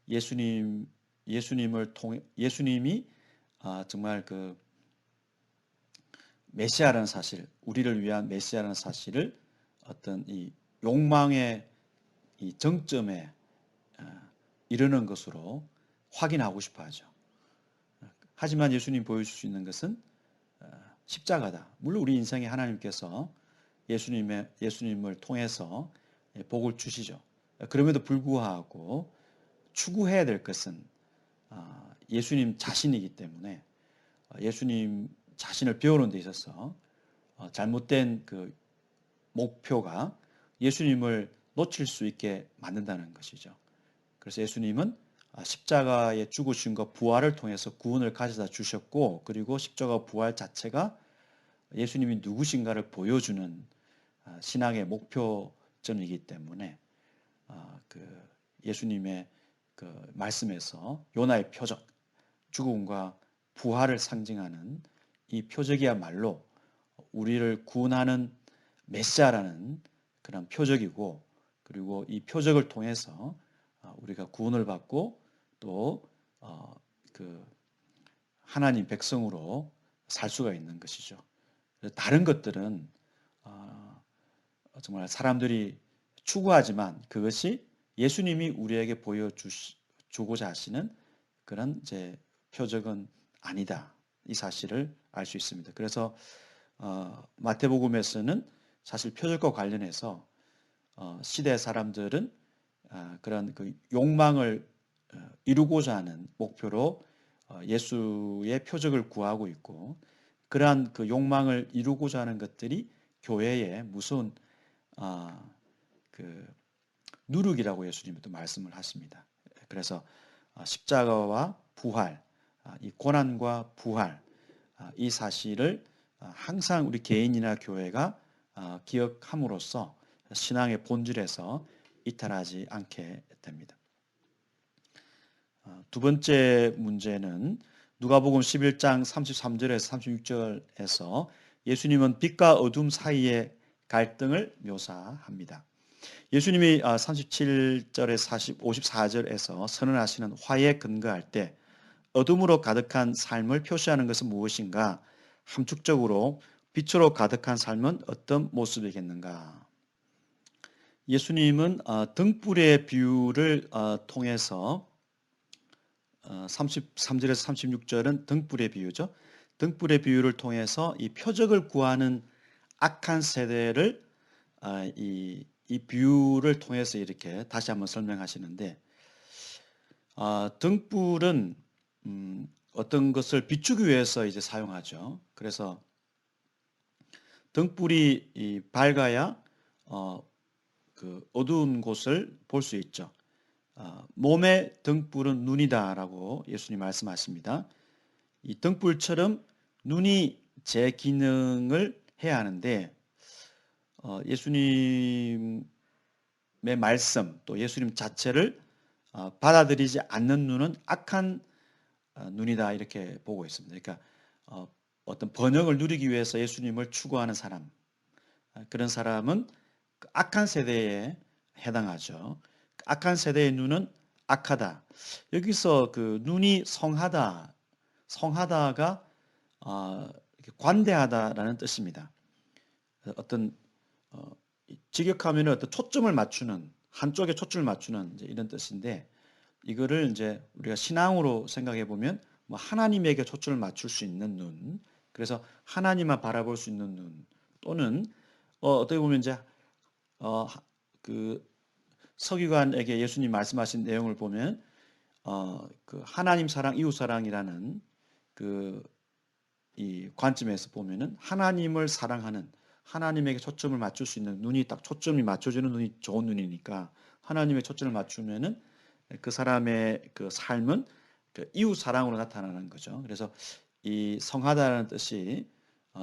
예수님을 통해 예수님이 정말 그 메시아라는 사실, 우리를 위한 메시아라는 사실을 어떤 이 욕망의 이 정점에 이르는 것으로 확인하고 싶어 하죠. 하지만 예수님 보여줄 수 있는 것은 십자가다. 물론 우리 인생에 하나님께서 예수님을 통해서 복을 주시죠. 그럼에도 불구하고 추구해야 될 것은 예수님 자신이기 때문에 예수님 자신을 배우는 데 있어서 잘못된 그 목표가 예수님을 놓칠 수 있게 만든다는 것이죠. 그래서 예수님은 십자가의 죽으심과 부활을 통해서 구원을 가져다 주셨고, 그리고 십자가 부활 자체가 예수님이 누구신가를 보여주는 신앙의 목표점이기 때문에 그 예수님의 그 말씀에서 요나의 표적, 죽음과 부활을 상징하는 이 표적이야말로 우리를 구원하는 메시아라는 그런 표적이고, 그리고 이 표적을 통해서 우리가 구원을 받고 또 그 하나님 백성으로 살 수가 있는 것이죠. 다른 것들은 정말 사람들이 추구하지만 그것이 예수님이 우리에게 보여주고자 하시는 그런 이제 표적은 아니다. 이 사실을 알 수 있습니다. 그래서 마태복음에서는 사실 표적과 관련해서 시대 사람들은 그런 그 욕망을 이루고자 하는 목표로 예수의 표적을 구하고 있고, 그러한 그 욕망을 이루고자 하는 것들이 교회의 무서운 그 누룩이라고 예수님이 또 말씀을 하십니다. 그래서 십자가와 부활, 이 고난과 부활, 이 사실을 항상 우리 개인이나 교회가 기억함으로써 신앙의 본질에서 이탈하지 않게 됩니다. 두 번째 문제는 누가복음 11장 33절에서 36절에서 예수님은 빛과 어둠 사이의 갈등을 묘사합니다. 예수님이 37절에 54절에서 선언하시는 화에 근거할 때 어둠으로 가득한 삶을 표시하는 것은 무엇인가? 함축적으로 빛으로 가득한 삶은 어떤 모습이겠는가? 예수님은 등불의 비유를 통해서 33절에서 36절은 등불의 비유죠. 등불의 비유를 통해서 이 표적을 구하는 악한 세대를 이 비유를 통해서 이렇게 다시 한번 설명하시는데, 등불은 어떤 것을 비추기 위해서 이제 사용하죠. 그래서 등불이 밝아야 그 어두운 곳을 볼 수 있죠. 몸의 등불은 눈이다라고 예수님 말씀하십니다. 이 등불처럼 눈이 제 기능을 해야 하는데 예수님의 말씀 또 예수님 자체를 받아들이지 않는 눈은 악한 눈이다 이렇게 보고 있습니다. 그러니까 어떤 번영을 누리기 위해서 예수님을 추구하는 사람, 그런 사람은 그 악한 세대에 해당하죠. 악한 세대의 눈은 악하다. 여기서 그 눈이 성하다, 성하다가 관대하다라는 뜻입니다. 어떤 직역하면 어떤 초점을 맞추는 한쪽에 초점을 맞추는 이제 이런 뜻인데, 이거를 이제 우리가 신앙으로 생각해 보면 뭐 하나님에게 초점을 맞출 수 있는 눈, 그래서 하나님만 바라볼 수 있는 눈, 또는 어떻게 보면 이제 그 서기관에게 예수님 말씀하신 내용을 보면 그 하나님 사랑, 이웃 사랑이라는 그 이 관점에서 보면은 하나님을 사랑하는, 하나님에게 초점을 맞출 수 있는 눈이 딱 초점이 맞춰지는 눈이 좋은 눈이니까 하나님의 초점을 맞추면은 그 사람의 그 삶은 그 이웃 사랑으로 나타나는 거죠. 그래서 이 성하다라는 뜻이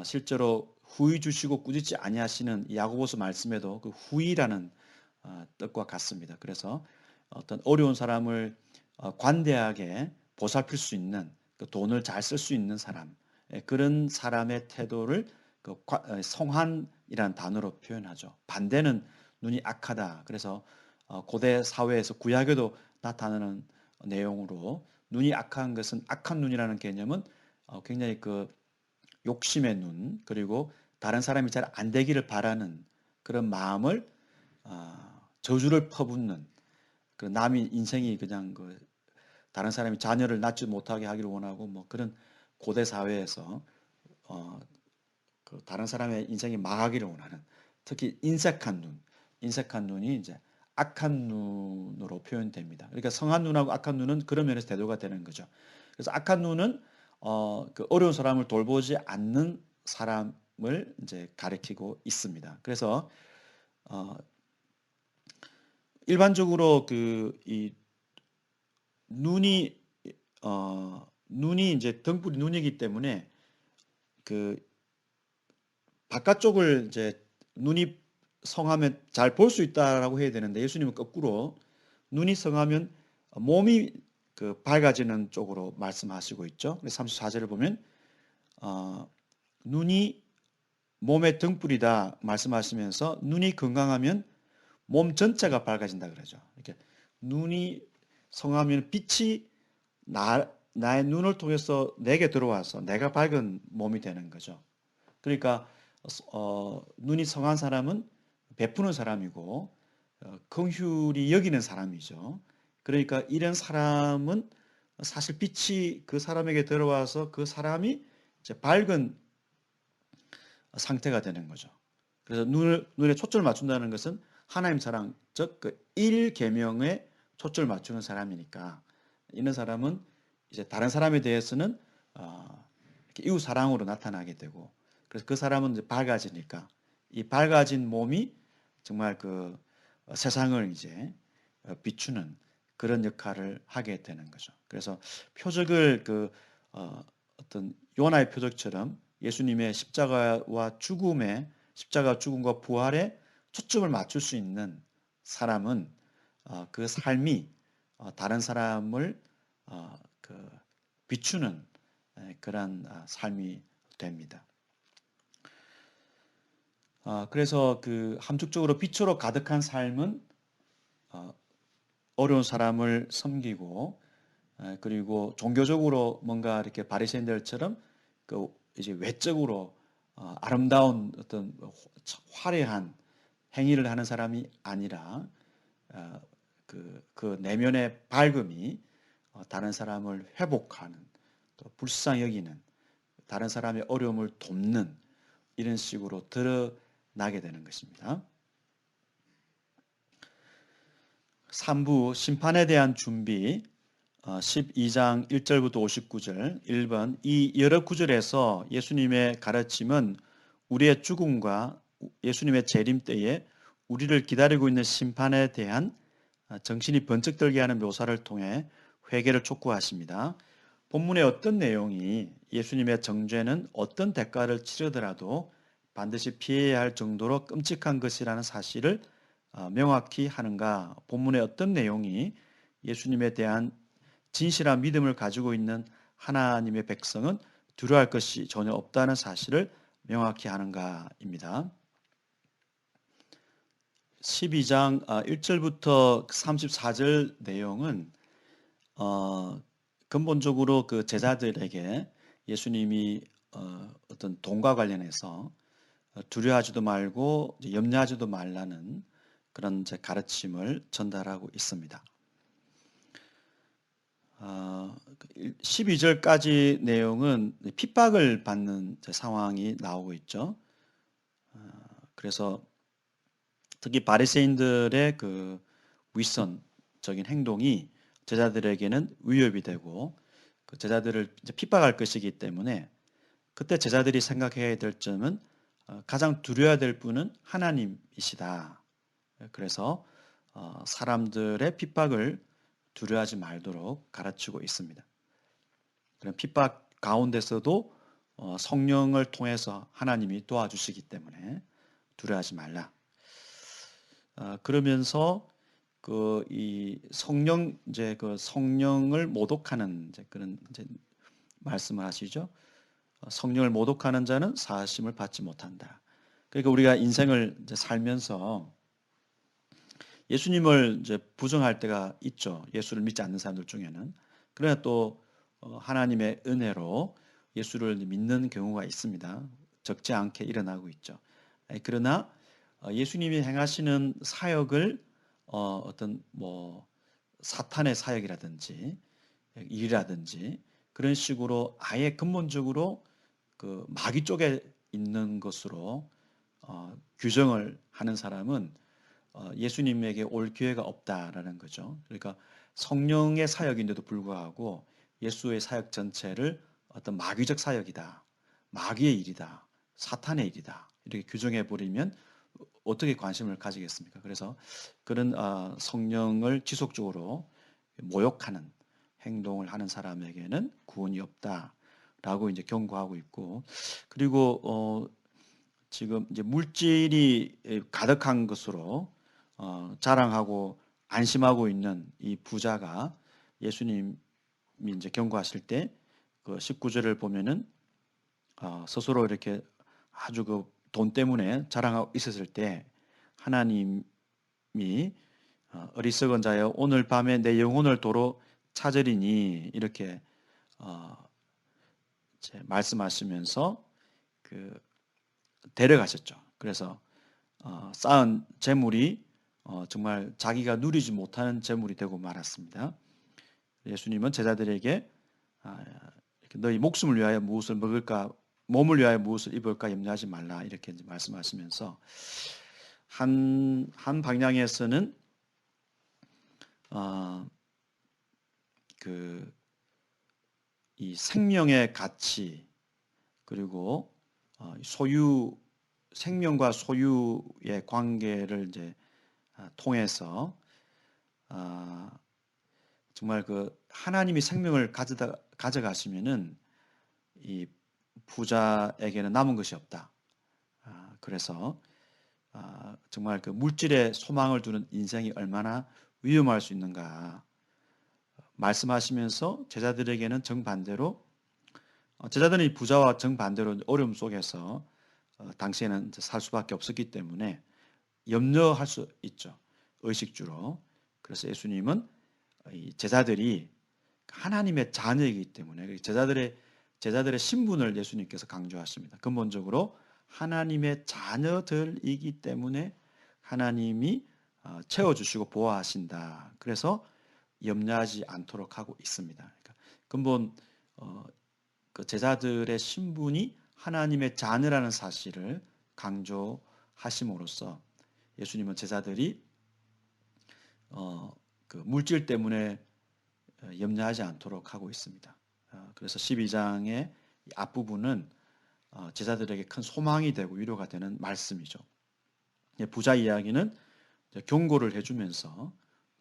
실제로 후히 주시고 꾸짖지 아니하시는 야고보서 말씀에도 그 후히라는 뜻과 같습니다. 그래서 어떤 어려운 사람을 관대하게 보살필 수 있는, 그 돈을 잘 쓸 수 있는 사람, 그런 사람의 태도를 성한이라는 단어로 표현하죠. 반대는 눈이 악하다. 그래서 고대 사회에서 구약에도 나타나는 내용으로 눈이 악한 것은 악한 눈이라는 개념은 굉장히 그 욕심의 눈 그리고 다른 사람이 잘 안 되기를 바라는 그런 마음을 저주를 퍼붓는 그 남이 인생이 그냥 그 다른 사람이 자녀를 낳지 못하게 하기를 원하고 뭐 그런 고대 사회에서 어, 그 다른 사람의 인생이 망하기를 원하는 특히 인색한 눈이 이제 악한 눈으로 표현됩니다. 그러니까 성한 눈하고 악한 눈은 그런 면에서 대조가 되는 거죠. 그래서 악한 눈은 그 어려운 사람을 돌보지 않는 사람을 이제 가리키고 있습니다. 그래서 어, 일반적으로 그 이 눈이 눈이 이제 등불이 눈이기 때문에 그 바깥쪽을 이제 눈이 성하면 잘 볼 수 있다라고 해야 되는데 예수님은 거꾸로 눈이 성하면 몸이 그 밝아지는 쪽으로 말씀하시고 있죠. 34절을 보면 어, 눈이 몸의 등불이다 말씀하시면서 눈이 건강하면 몸 전체가 밝아진다 그러죠. 이렇게 눈이 성하면 빛이 나의 눈을 통해서 내게 들어와서 내가 밝은 몸이 되는 거죠. 그러니까 눈이 성한 사람은 베푸는 사람이고 긍휼히 여기는 사람이죠. 그러니까 이런 사람은 사실 빛이 그 사람에게 들어와서 그 사람이 이제 밝은 상태가 되는 거죠. 그래서 눈에 초점을 맞춘다는 것은 하나님 사랑, 즉 그 일계명에 초점을 맞추는 사람이니까 이런 사람은 이제 다른 사람에 대해서는 이렇게 이웃 사랑으로 나타나게 되고 그래서 그 사람은 이제 밝아지니까 이 밝아진 몸이 정말 그 세상을 이제 비추는 그런 역할을 하게 되는 거죠. 그래서 표적을 그 어떤 요나의 표적처럼 예수님의 십자가 죽음과 부활에 초점을 맞출 수 있는 사람은 그 삶이 다른 사람을 그 비추는 그런 삶이 됩니다. 그래서 그 함축적으로 빛으로 가득한 삶은 어려운 사람을 섬기고 그리고 종교적으로 뭔가 이렇게 바리새인들처럼 그 이제 외적으로 아름다운 어떤 화려한 행위를 하는 사람이 아니라 그 내면의 밝음이 다른 사람을 회복하는 또 불쌍히 여기는 다른 사람의 어려움을 돕는 이런 식으로 드러나게 되는 것입니다. 3부 심판에 대한 준비 12장 1절부터 59절 1번 이 여러 구절에서 예수님의 가르침은 우리의 죽음과 예수님의 재림 때에 우리를 기다리고 있는 심판에 대한 정신이 번쩍 들게 하는 묘사를 통해 회개를 촉구하십니다. 본문의 어떤 내용이 예수님의 정죄는 어떤 대가를 치르더라도 반드시 피해야 할 정도로 끔찍한 것이라는 사실을 명확히 하는가? 본문의 어떤 내용이 예수님에 대한 진실한 믿음을 가지고 있는 하나님의 백성은 두려워할 것이 전혀 없다는 사실을 명확히 하는가입니다. 12장 1절부터 34절 내용은 근본적으로 그 제자들에게 예수님이 어떤 돈과 관련해서 두려워하지도 말고 염려하지도 말라는 그런 가르침을 전달하고 있습니다. 12절까지 내용은 핍박을 받는 상황이 나오고 있죠. 그래서 특히 바리새인들의 그 위선적인 행동이 제자들에게는 위협이 되고 그 제자들을 이제 핍박할 것이기 때문에 그때 제자들이 생각해야 될 점은 가장 두려워야 될 분은 하나님이시다. 그래서 사람들의 핍박을 두려워하지 말도록 가르치고 있습니다. 그런 핍박 가운데서도 성령을 통해서 하나님이 도와주시기 때문에 두려워하지 말라. 그러면서 그 이 성령 이제 그 성령을 모독하는 이제 그런 이제 말씀을 하시죠. 성령을 모독하는 자는 사하심을 받지 못한다. 그러니까 우리가 인생을 이제 살면서 예수님을 이제 부정할 때가 있죠. 예수를 믿지 않는 사람들 중에는. 그러나 또 하나님의 은혜로 예수를 믿는 경우가 있습니다. 적지 않게 일어나고 있죠. 그러나 예수님이 행하시는 사역을 어떤 뭐 사탄의 사역이라든지 일이라든지 그런 식으로 아예 근본적으로 그 마귀 쪽에 있는 것으로 규정을 하는 사람은 예수님에게 올 기회가 없다라는 거죠. 그러니까 성령의 사역인데도 불구하고 예수의 사역 전체를 어떤 마귀적 사역이다, 마귀의 일이다, 사탄의 일이다 이렇게 규정해 버리면 어떻게 관심을 가지겠습니까? 그래서 그런 성령을 지속적으로 모욕하는 행동을 하는 사람에게는 구원이 없다라고 이제 경고하고 있고, 그리고 지금 이제 물질이 가득한 것으로 자랑하고 안심하고 있는 이 부자가 예수님이 이제 경고하실 때 그 19절을 보면은 스스로 이렇게 아주 그 돈 때문에 자랑하고 있었을 때 하나님이 어리석은 자여 오늘 밤에 내 영혼을 도로 찾으리니 이렇게 말씀하시면서 그 데려가셨죠. 그래서 쌓은 재물이 정말 자기가 누리지 못하는 재물이 되고 말았습니다. 예수님은 제자들에게 너희 목숨을 위하여 무엇을 먹을까, 몸을 위하여 무엇을 입을까 염려하지 말라 이렇게 말씀하시면서 한 방향에서는 그 이 생명의 가치 그리고 생명과 소유의 관계를 이제 통해서 정말 그 하나님이 생명을 가져가시면은 이 부자에게는 남은 것이 없다. 그래서 정말 그 물질에 소망을 두는 인생이 얼마나 위험할 수 있는가 말씀하시면서 제자들에게는 정반대로 제자들은 이 부자와 정반대로 어려움 속에서 당시에는 살 수밖에 없었기 때문에 염려할 수 있죠. 의식주로. 그래서 예수님은 이 제자들이 하나님의 자녀이기 때문에 제자들의 신분을 예수님께서 강조하십니다. 근본적으로 하나님의 자녀들이기 때문에 하나님이 채워주시고 보호하신다. 그래서 염려하지 않도록 하고 있습니다. 그러니까 근본 그 제자들의 신분이 하나님의 자녀라는 사실을 강조하심으로써 예수님은 제자들이 그 물질 때문에 염려하지 않도록 하고 있습니다. 그래서 12장의 앞부분은 제자들에게 큰 소망이 되고 위로가 되는 말씀이죠. 부자 이야기는 경고를 해주면서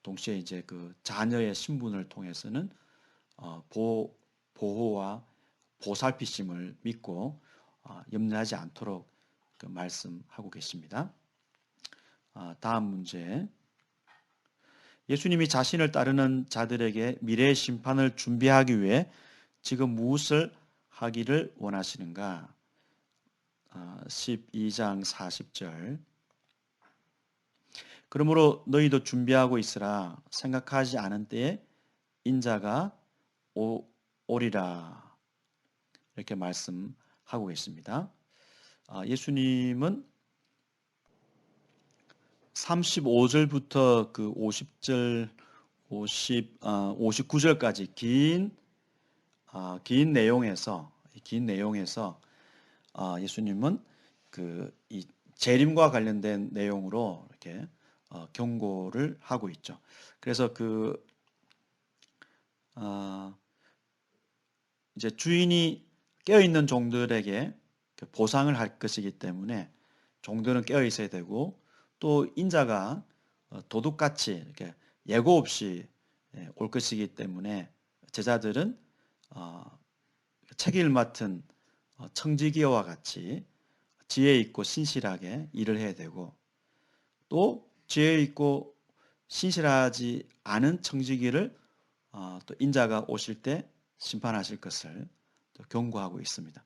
동시에 이제 그 자녀의 신분을 통해서는 보호와 보살피심을 믿고 염려하지 않도록 그 말씀하고 계십니다. 다음 문제. 예수님이 자신을 따르는 자들에게 미래의 심판을 준비하기 위해 지금 무엇을 하기를 원하시는가? 12장 40절. 그러므로 너희도 준비하고 있으라. 생각하지 않은 때에 인자가 오리라. 이렇게 말씀하고 계십니다. 예수님은 35절부터 그 50절, 59절까지 긴 내용에서 예수님은 그 이 재림과 관련된 내용으로 이렇게 경고를 하고 있죠. 그래서 그 이제 주인이 깨어 있는 종들에게 보상을 할 것이기 때문에 종들은 깨어 있어야 되고 또 인자가 도둑같이 이렇게 예고 없이 올 것이기 때문에 제자들은 책임을 맡은 청지기와 같이 지혜 있고 신실하게 일을 해야 되고 또 지혜 있고 신실하지 않은 청지기를 또 인자가 오실 때 심판하실 것을 또 경고하고 있습니다.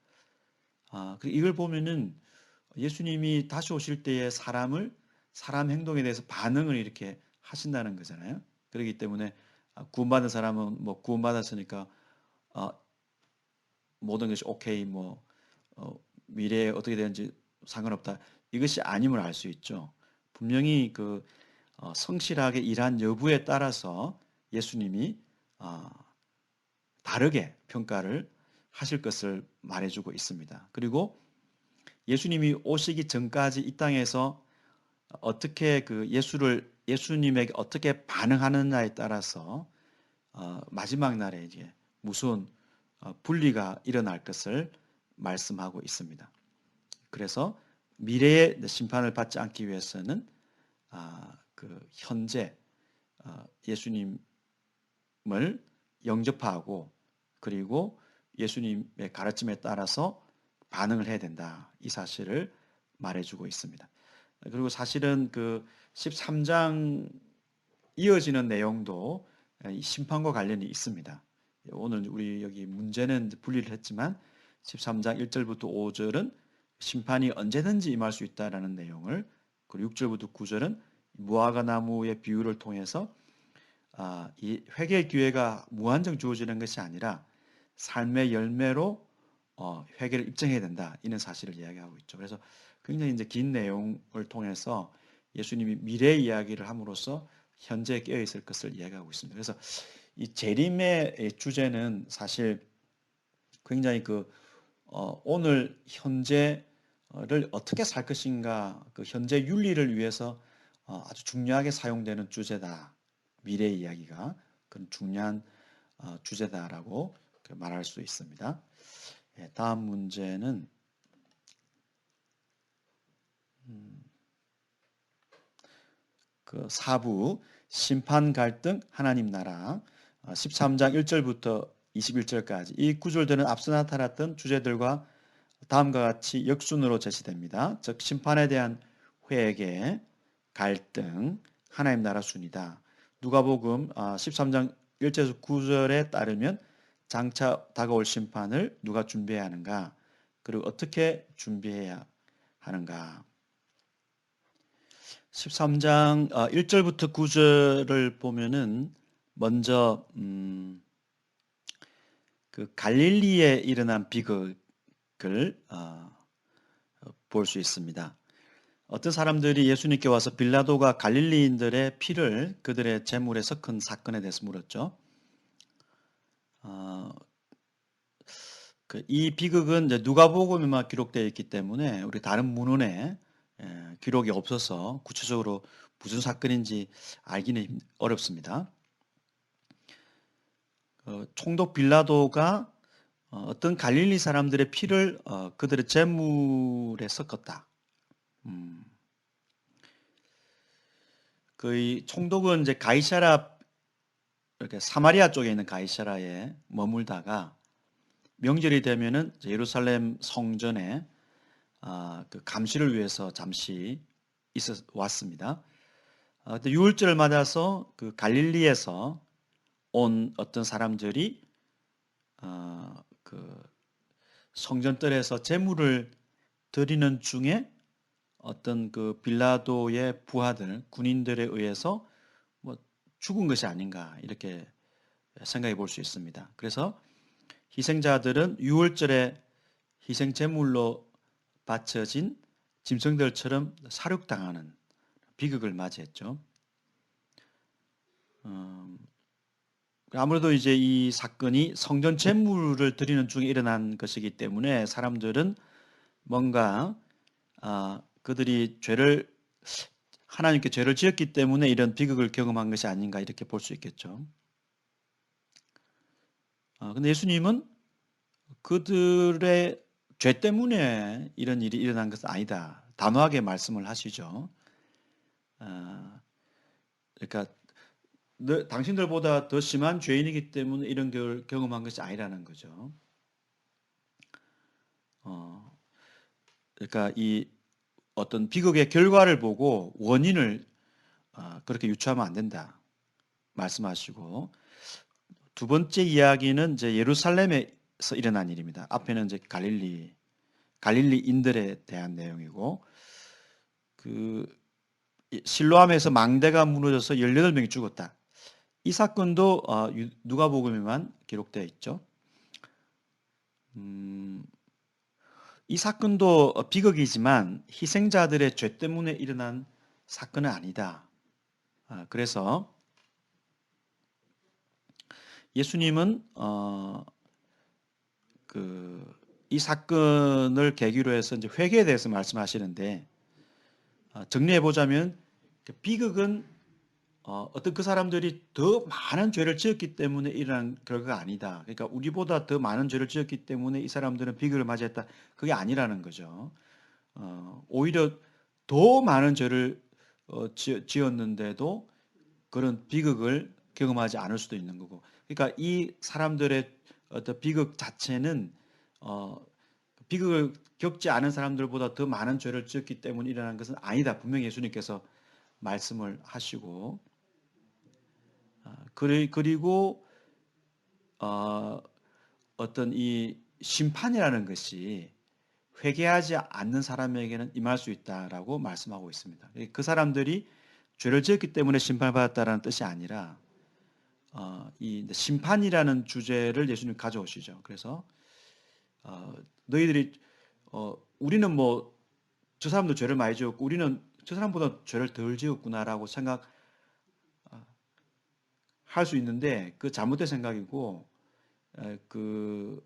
이걸 보면은 예수님이 다시 오실 때에 사람을 사람 행동에 대해서 반응을 이렇게 하신다는 거잖아요. 그렇기 때문에 구원받은 사람은 뭐 구원받았으니까 어, 모든 것이 오케이 뭐 미래에 어떻게 되는지 상관없다. 이것이 아님을 알 수 있죠. 분명히 그 성실하게 일한 여부에 따라서 예수님이 어, 다르게 평가를 하실 것을 말해주고 있습니다. 그리고 예수님이 오시기 전까지 이 땅에서 어떻게 그 예수님에게 어떻게 반응하느냐에 따라서 마지막 날에 이제 무서운 분리가 일어날 것을 말씀하고 있습니다. 그래서 미래의 심판을 받지 않기 위해서는 그 현재 예수님을 영접하고 그리고 예수님의 가르침에 따라서 반응을 해야 된다. 이 사실을 말해주고 있습니다. 그리고 사실은 그 13장 이어지는 내용도 심판과 관련이 있습니다. 오늘 우리 여기 문제는 분리를 했지만 13장 1절부터 5절은 심판이 언제든지 임할 수 있다라는 내용을, 그리고 6절부터 9절은 무화과 나무의 비유를 통해서 이 회개의 기회가 무한정 주어지는 것이 아니라 삶의 열매로 회개를 입증해야 된다. 이런 사실을 이야기하고 있죠. 그래서 굉장히 이제 긴 내용을 통해서 예수님이 미래 이야기를 함으로써 현재에 깨어 있을 것을 이야기하고 있습니다. 그래서 이 재림의 주제는 사실 굉장히 그 오늘 현재를 어떻게 살 것인가, 그 현재 윤리를 위해서 아주 중요하게 사용되는 주제다. 미래 이야기가 그런 중요한 주제다라고 말할 수 있습니다. 다음 문제는 그 4부 심판 갈등 하나님 나라 13장 1절부터 21절까지 이 구절들은 앞서 나타났던 주제들과 다음과 같이 역순으로 제시됩니다. 즉 심판에 대한 회개, 갈등, 하나님 나라 순이다. 누가복음 13장 1절에서 9절에 따르면 장차 다가올 심판을 누가 준비해야 하는가? 그리고 어떻게 준비해야 하는가? 13장 1절부터 9절을 보면은 먼저 그 갈릴리에 일어난 비극을 볼 수 있습니다. 어떤 사람들이 예수님께 와서 빌라도가 갈릴리인들의 피를 그들의 제물에 섞은 사건에 대해서 물었죠. 이 비극은 이제 누가복음에만 기록되어 있기 때문에 우리 다른 문헌에 기록이 없어서 구체적으로 무슨 사건인지 알기는 어렵습니다. 총독 빌라도가 어떤 갈릴리 사람들의 피를 그들의 제물에 섞었다. 그 총독은 이제 가이사라, 이렇게 사마리아 쪽에 있는 가이사라에 머물다가 명절이 되면은 예루살렘 성전에 그 감시를 위해서 잠시 왔습니다. 그때 유월절을 맞아서 그 갈릴리에서 온 어떤 사람들이 그 성전뜰에서 제물을 드리는 중에 어떤 그 빌라도의 부하들, 군인들에 의해서 뭐 죽은 것이 아닌가 이렇게 생각해 볼 수 있습니다. 그래서 희생자들은 유월절에 희생 제물로 바쳐진 짐승들처럼 사륙당하는 비극을 맞이했죠. 아무래도 이제 이 사건이 성전 제물을 드리는 중에 일어난 것이기 때문에 사람들은 뭔가 그들이 하나님께 죄를 지었기 때문에 이런 비극을 경험한 것이 아닌가 이렇게 볼 수 있겠죠. 근데 예수님은 그들의 죄 때문에 이런 일이 일어난 것은 아니다. 단호하게 말씀을 하시죠. 그러니까 당신들보다 더 심한 죄인이기 때문에 이런 걸 경험한 것이 아니라는 거죠. 그러니까 이 어떤 비극의 결과를 보고 원인을 그렇게 유추하면 안 된다 말씀하시고, 두 번째 이야기는 이제 예루살렘에서 일어난 일입니다. 앞에는 이제 갈릴리인들에 대한 내용이고, 그 실로암에서 망대가 무너져서 18명이 죽었다. 이 사건도 누가복음에만 기록되어 있죠. 이 사건도 비극이지만 희생자들의 죄 때문에 일어난 사건은 아니다. 그래서 예수님은 이 사건을 계기로 해서 이제 회개에 대해서 말씀하시는데, 정리해 보자면 비극은 어떤 그 사람들이 더 많은 죄를 지었기 때문에 일어난 결과가 아니다. 그러니까 우리보다 더 많은 죄를 지었기 때문에 이 사람들은 비극을 맞이했다. 그게 아니라는 거죠. 오히려 더 많은 죄를 지었는데도 그런 비극을 경험하지 않을 수도 있는 거고. 그러니까 이 사람들의 어떤 비극 자체는 비극을 겪지 않은 사람들보다 더 많은 죄를 지었기 때문에 일어난 것은 아니다. 분명히 예수님께서 말씀을 하시고, 그리고 어떤 이 심판이라는 것이 회개하지 않는 사람에게는 임할 수 있다라고 말씀하고 있습니다. 그 사람들이 죄를 지었기 때문에 심판을 받았다라는 뜻이 아니라 이 심판이라는 주제를 예수님 가져오시죠. 그래서 너희들이 우리는 뭐 저 사람도 죄를 많이 지었고 우리는 저 사람보다 죄를 덜 지었구나라고 생각할 수 있는데 그 잘못된 생각이고, 그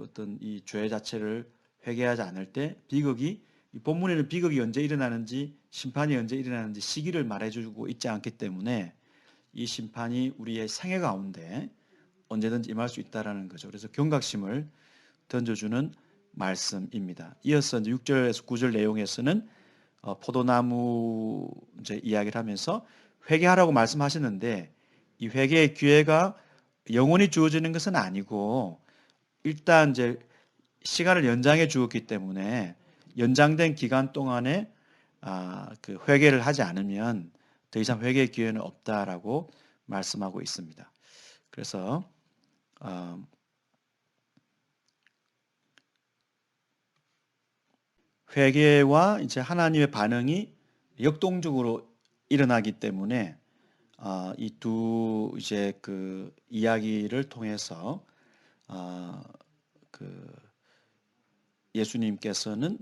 어떤 이 죄 자체를 회개하지 않을 때 비극이, 이 본문에는 비극이 언제 일어나는지 심판이 언제 일어나는지 시기를 말해주고 있지 않기 때문에 이 심판이 우리의 생애 가운데 언제든지 임할 수 있다라는 거죠. 그래서 경각심을 던져주는 말씀입니다. 이어서 이제 6절에서 9절 내용에서는 포도나무 이제 이야기를 하면서 회개하라고 말씀하시는데, 이 회개의 기회가 영원히 주어지는 것은 아니고 일단 이제 시간을 연장해 주었기 때문에 연장된 기간 동안에 그 회개를 하지 않으면 더 이상 회개의 기회는 없다라고 말씀하고 있습니다. 그래서 회개와 이제 하나님의 반응이 역동적으로 일어나기 때문에 이 두 이제 그 이야기를 통해서 그 예수님께서는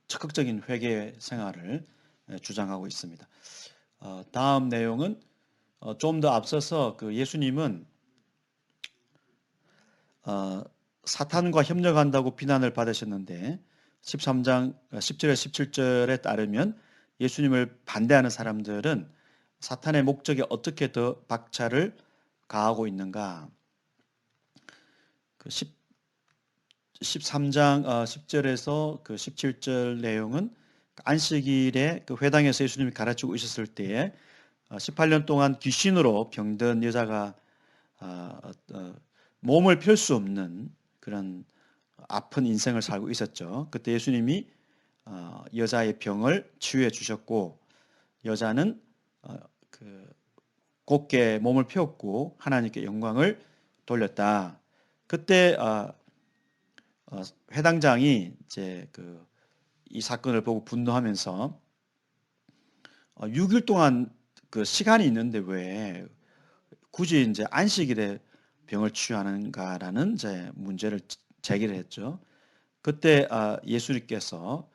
적극적인 회개 생활을 주장하고 있습니다. 다음 내용은 좀 더 앞서서 그 예수님은 사탄과 협력한다고 비난을 받으셨는데 13장 10절에 17절에 따르면 예수님을 반대하는 사람들은 사탄의 목적에 어떻게 더 박차를 가하고 있는가. 그 13장 10절에서 그 17절 내용은 안식일에 그 회당에서 예수님이 가르치고 있었을 때에 18년 동안 귀신으로 병든 여자가 몸을 펼 수 없는 그런 아픈 인생을 살고 있었죠. 그때 예수님이 여자의 병을 치유해 주셨고, 여자는 그 곧게 몸을 펴었고 하나님께 영광을 돌렸다. 그때 회당장이 이제 이 사건을 보고 분노하면서 6일 동안 그 시간이 있는데 왜 굳이 이제 안식일에 병을 치유하는가라는 이제 문제를 제기를 했죠. 그때 예수님께서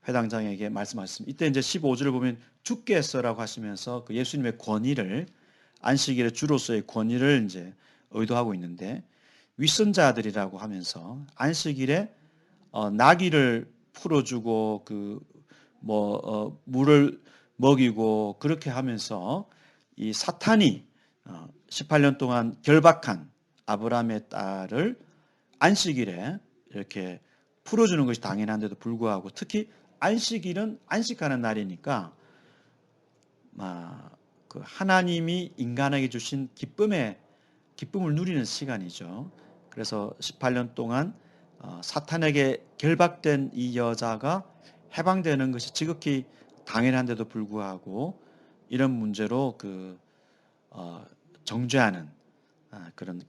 회당장에게 말씀하셨습니다. 이때 이제 15절을 보면 주께 했어라고 하시면서 그 예수님의 권위를, 안식일의 주로서의 권위를 이제 의도하고 있는데, 윗선자들이라고 하면서 안식일에 나귀를 풀어주고 물을 먹이고 그렇게 하면서 이 사탄이 18년 동안 결박한 아브라함의 딸을 안식일에 이렇게 풀어주는 것이 당연한데도 불구하고, 특히 안식일은 안식하는 날이니까 그 하나님이 인간에게 주신 기쁨을 누리는 시간이죠. 그래서 18년 동안 사탄에게 결박된 이 여자가 해방되는 것이 지극히 당연한데도 불구하고 이런 문제로 정죄하는 그런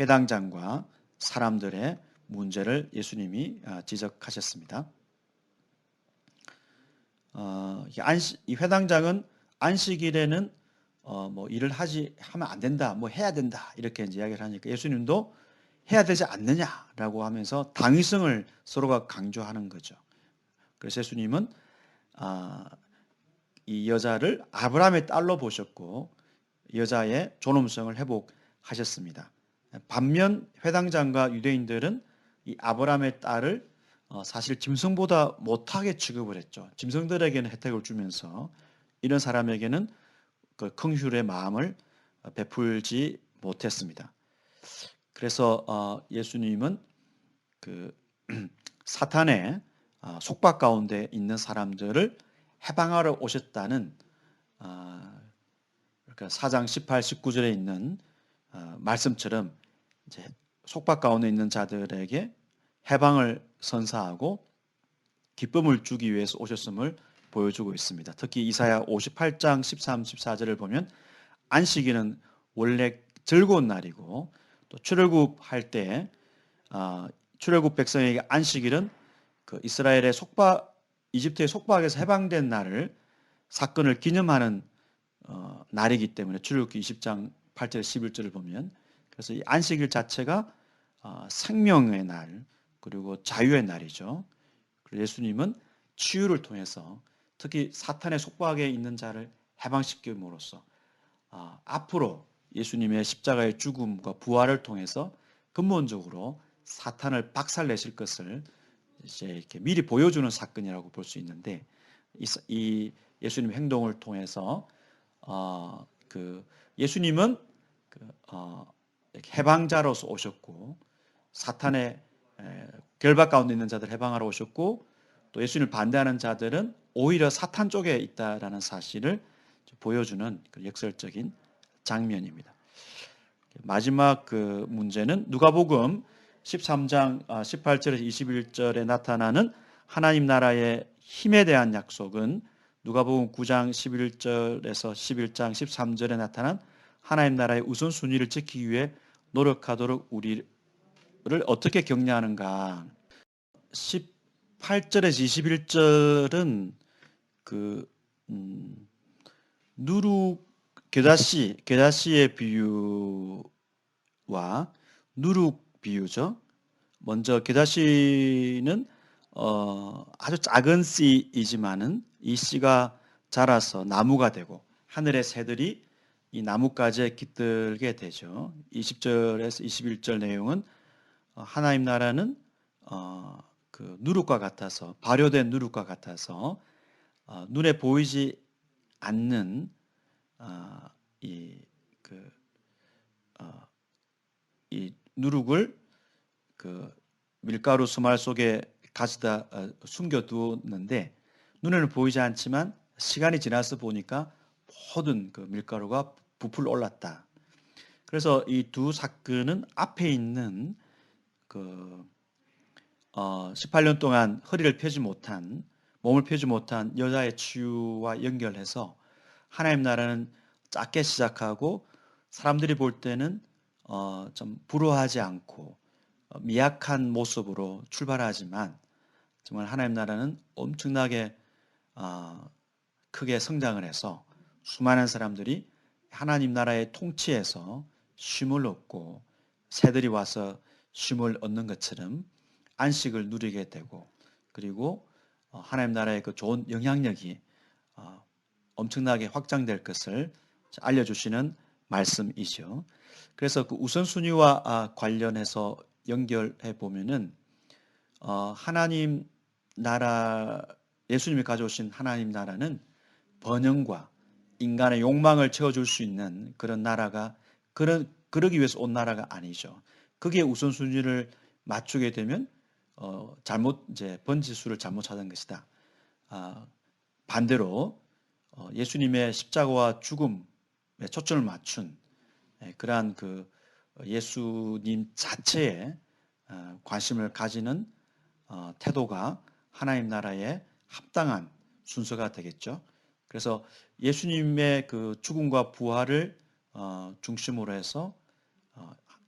회당장과 사람들의 문제를 예수님이 지적하셨습니다. 이 회당장은 안식일에는 뭐 일을 하면 안 된다, 뭐 해야 된다 이렇게 이제 이야기를 하니까 예수님도 해야 되지 않느냐라고 하면서 당위성을 서로가 강조하는 거죠. 그래서 예수님은 이 여자를 아브라함의 딸로 보셨고 여자의 존엄성을 회복하셨습니다. 반면 회당장과 유대인들은 이 아브라함의 딸을 사실 짐승보다 못하게 취급을 했죠. 짐승들에게는 혜택을 주면서 이런 사람에게는 그 긍휼의 마음을 베풀지 못했습니다. 그래서 예수님은 그 사탄의 속박 가운데 있는 사람들을 해방하러 오셨다는 그러니까 4장 18, 19절에 있는 말씀처럼 이제 속박 가운데 있는 자들에게 해방을 선사하고 기쁨을 주기 위해서 오셨음을 보여주고 있습니다. 특히 이사야 58장 13, 14절을 보면 안식일은 원래 즐거운 날이고 또 출애굽 할 때 출애굽 백성에게 안식일은 그 이스라엘의 이집트의 속박에서 해방된 날을 사건을 기념하는 날이기 때문에 출애굽기 20장 8절 11절을 보면 그래서 이 안식일 자체가 생명의 날 그리고 자유의 날이죠. 그래서 예수님은 치유를 통해서 특히 사탄의 속박에 있는 자를 해방시킴으로써 앞으로 예수님의 십자가의 죽음과 부활을 통해서 근본적으로 사탄을 박살내실 것을 이제 이렇게 미리 보여주는 사건이라고 볼 수 있는데 이 예수님 행동을 통해서 그 예수님은 해방자로서 오셨고 사탄의 결박 가운데 있는 자들 해방하러 오셨고 또 예수님을 반대하는 자들은 오히려 사탄 쪽에 있다라는 사실을 보여주는 그 역설적인 장면입니다. 마지막 그 문제는 누가복음 13장 18절에서 21절에 나타나는 하나님 나라의 힘에 대한 약속은 누가복음 9장 11절에서 11장 13절에 나타난 하나님 나라의 우선순위를 지키기 위해 노력하도록 우리를 어떻게 격려하는가. 18절에서 21절은 그 누룩 겨자씨의 비유와 누룩 비유죠. 먼저 겨자씨는 아주 작은 씨이지만은 이 씨가 자라서 나무가 되고 하늘의 새들이 이 나뭇가지에 깃들게 되죠. 20절에서 21절 내용은 하나님 나라는 그 누룩과 같아서 발효된 누룩과 같아서 눈에 보이지 않는 이 누룩을 그 밀가루 수말 속에 가져다 숨겨두었는데 눈에는 보이지 않지만 시간이 지나서 보니까 모든 그 밀가루가 부풀 올랐다. 그래서 이 두 사건은 앞에 있는 그 18년 동안 허리를 펴지 못한 몸을 펴지 못한 여자의 치유와 연결해서 하나님 나라는 작게 시작하고 사람들이 볼 때는 좀 불우하지 않고 미약한 모습으로 출발하지만 정말 하나님 나라는 엄청나게 크게 성장을 해서 수많은 사람들이 하나님 나라의 통치에서 쉼을 얻고 새들이 와서 쉼을 얻는 것처럼 안식을 누리게 되고 그리고 하나님 나라의 그 좋은 영향력이 엄청나게 확장될 것을 알려주시는 말씀이죠. 그래서 그 우선순위와 관련해서 연결해 보면은 하나님 나라 예수님이 가져오신 하나님 나라는 번영과 인간의 욕망을 채워줄 수 있는 그런 나라가 그러기 위해서 온 나라가 아니죠. 거기에 우선순위를 맞추게 되면 잘못 이제 번지수를 잘못 찾은 것이다. 반대로 예수님의 십자가와 죽음에 초점을 맞춘 그러한 그 예수님 자체에 관심을 가지는 태도가 하나님 나라에 합당한 순서가 되겠죠. 그래서 예수님의 그 죽음과 부활을 중심으로 해서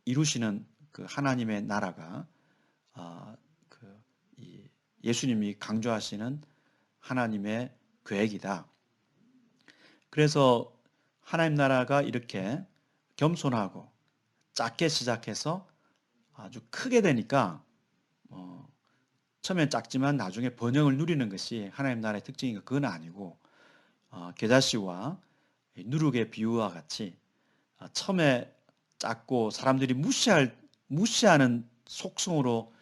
이루시는 그 하나님의 나라가 예수님이 강조하시는 하나님의 계획이다. 그래서 하나님 나라가 이렇게 겸손하고 작게 시작해서 아주 크게 되니까 처음엔 작지만 나중에 번영을 누리는 것이 하나님 나라의 특징인가? 그건 아니고 겨자씨와 누룩의 비유와 같이 처음에 작고 사람들이 무시하는 속성으로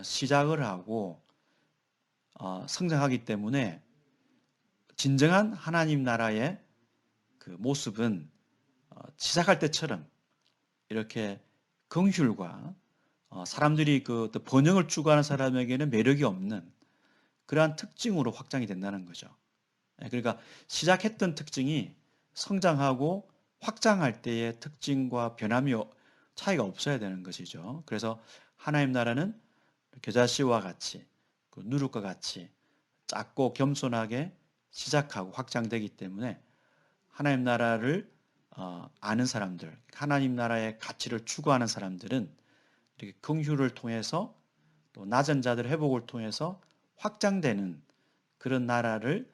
시작을 하고 성장하기 때문에 진정한 하나님 나라의 그 모습은 시작할 때처럼 이렇게 긍휼과 사람들이 그 또 번영을 추구하는 사람에게는 매력이 없는 그러한 특징으로 확장이 된다는 거죠. 그러니까 시작했던 특징이 성장하고 확장할 때의 특징과 변함이 차이가 없어야 되는 것이죠. 그래서 하나님 나라는 겨자씨와 같이 그 누룩과 같이 작고 겸손하게 시작하고 확장되기 때문에 하나님 나라를 아는 사람들, 하나님 나라의 가치를 추구하는 사람들은 이렇게 긍휼을 통해서 또 낮은 자들의 회복을 통해서 확장되는 그런 나라를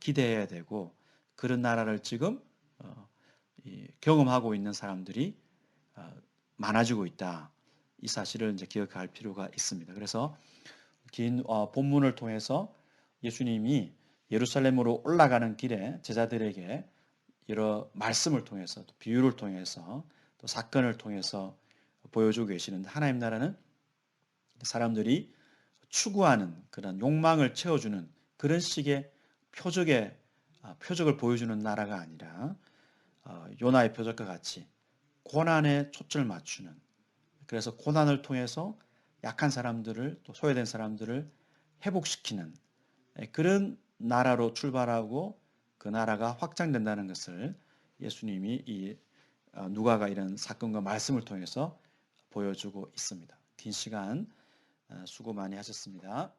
기대해야 되고 그런 나라를 지금 경험하고 있는 사람들이 많아지고 있다. 이 사실을 이제 기억할 필요가 있습니다. 그래서 긴 본문을 통해서 예수님이 예루살렘으로 올라가는 길에 제자들에게 여러 말씀을 통해서 또 비유를 통해서 또 사건을 통해서 보여주고 계시는데 하나님 나라는 사람들이 추구하는 그런 욕망을 채워주는 그런 식의 표적을 보여주는 나라가 아니라 요나의 표적과 같이 고난에 초점을 맞추는 그래서 고난을 통해서 약한 사람들을 또 소외된 사람들을 회복시키는 그런 나라로 출발하고 그 나라가 확장된다는 것을 예수님이 이 누가가 이런 사건과 말씀을 통해서 보여주고 있습니다. 긴 시간 수고 많이 하셨습니다.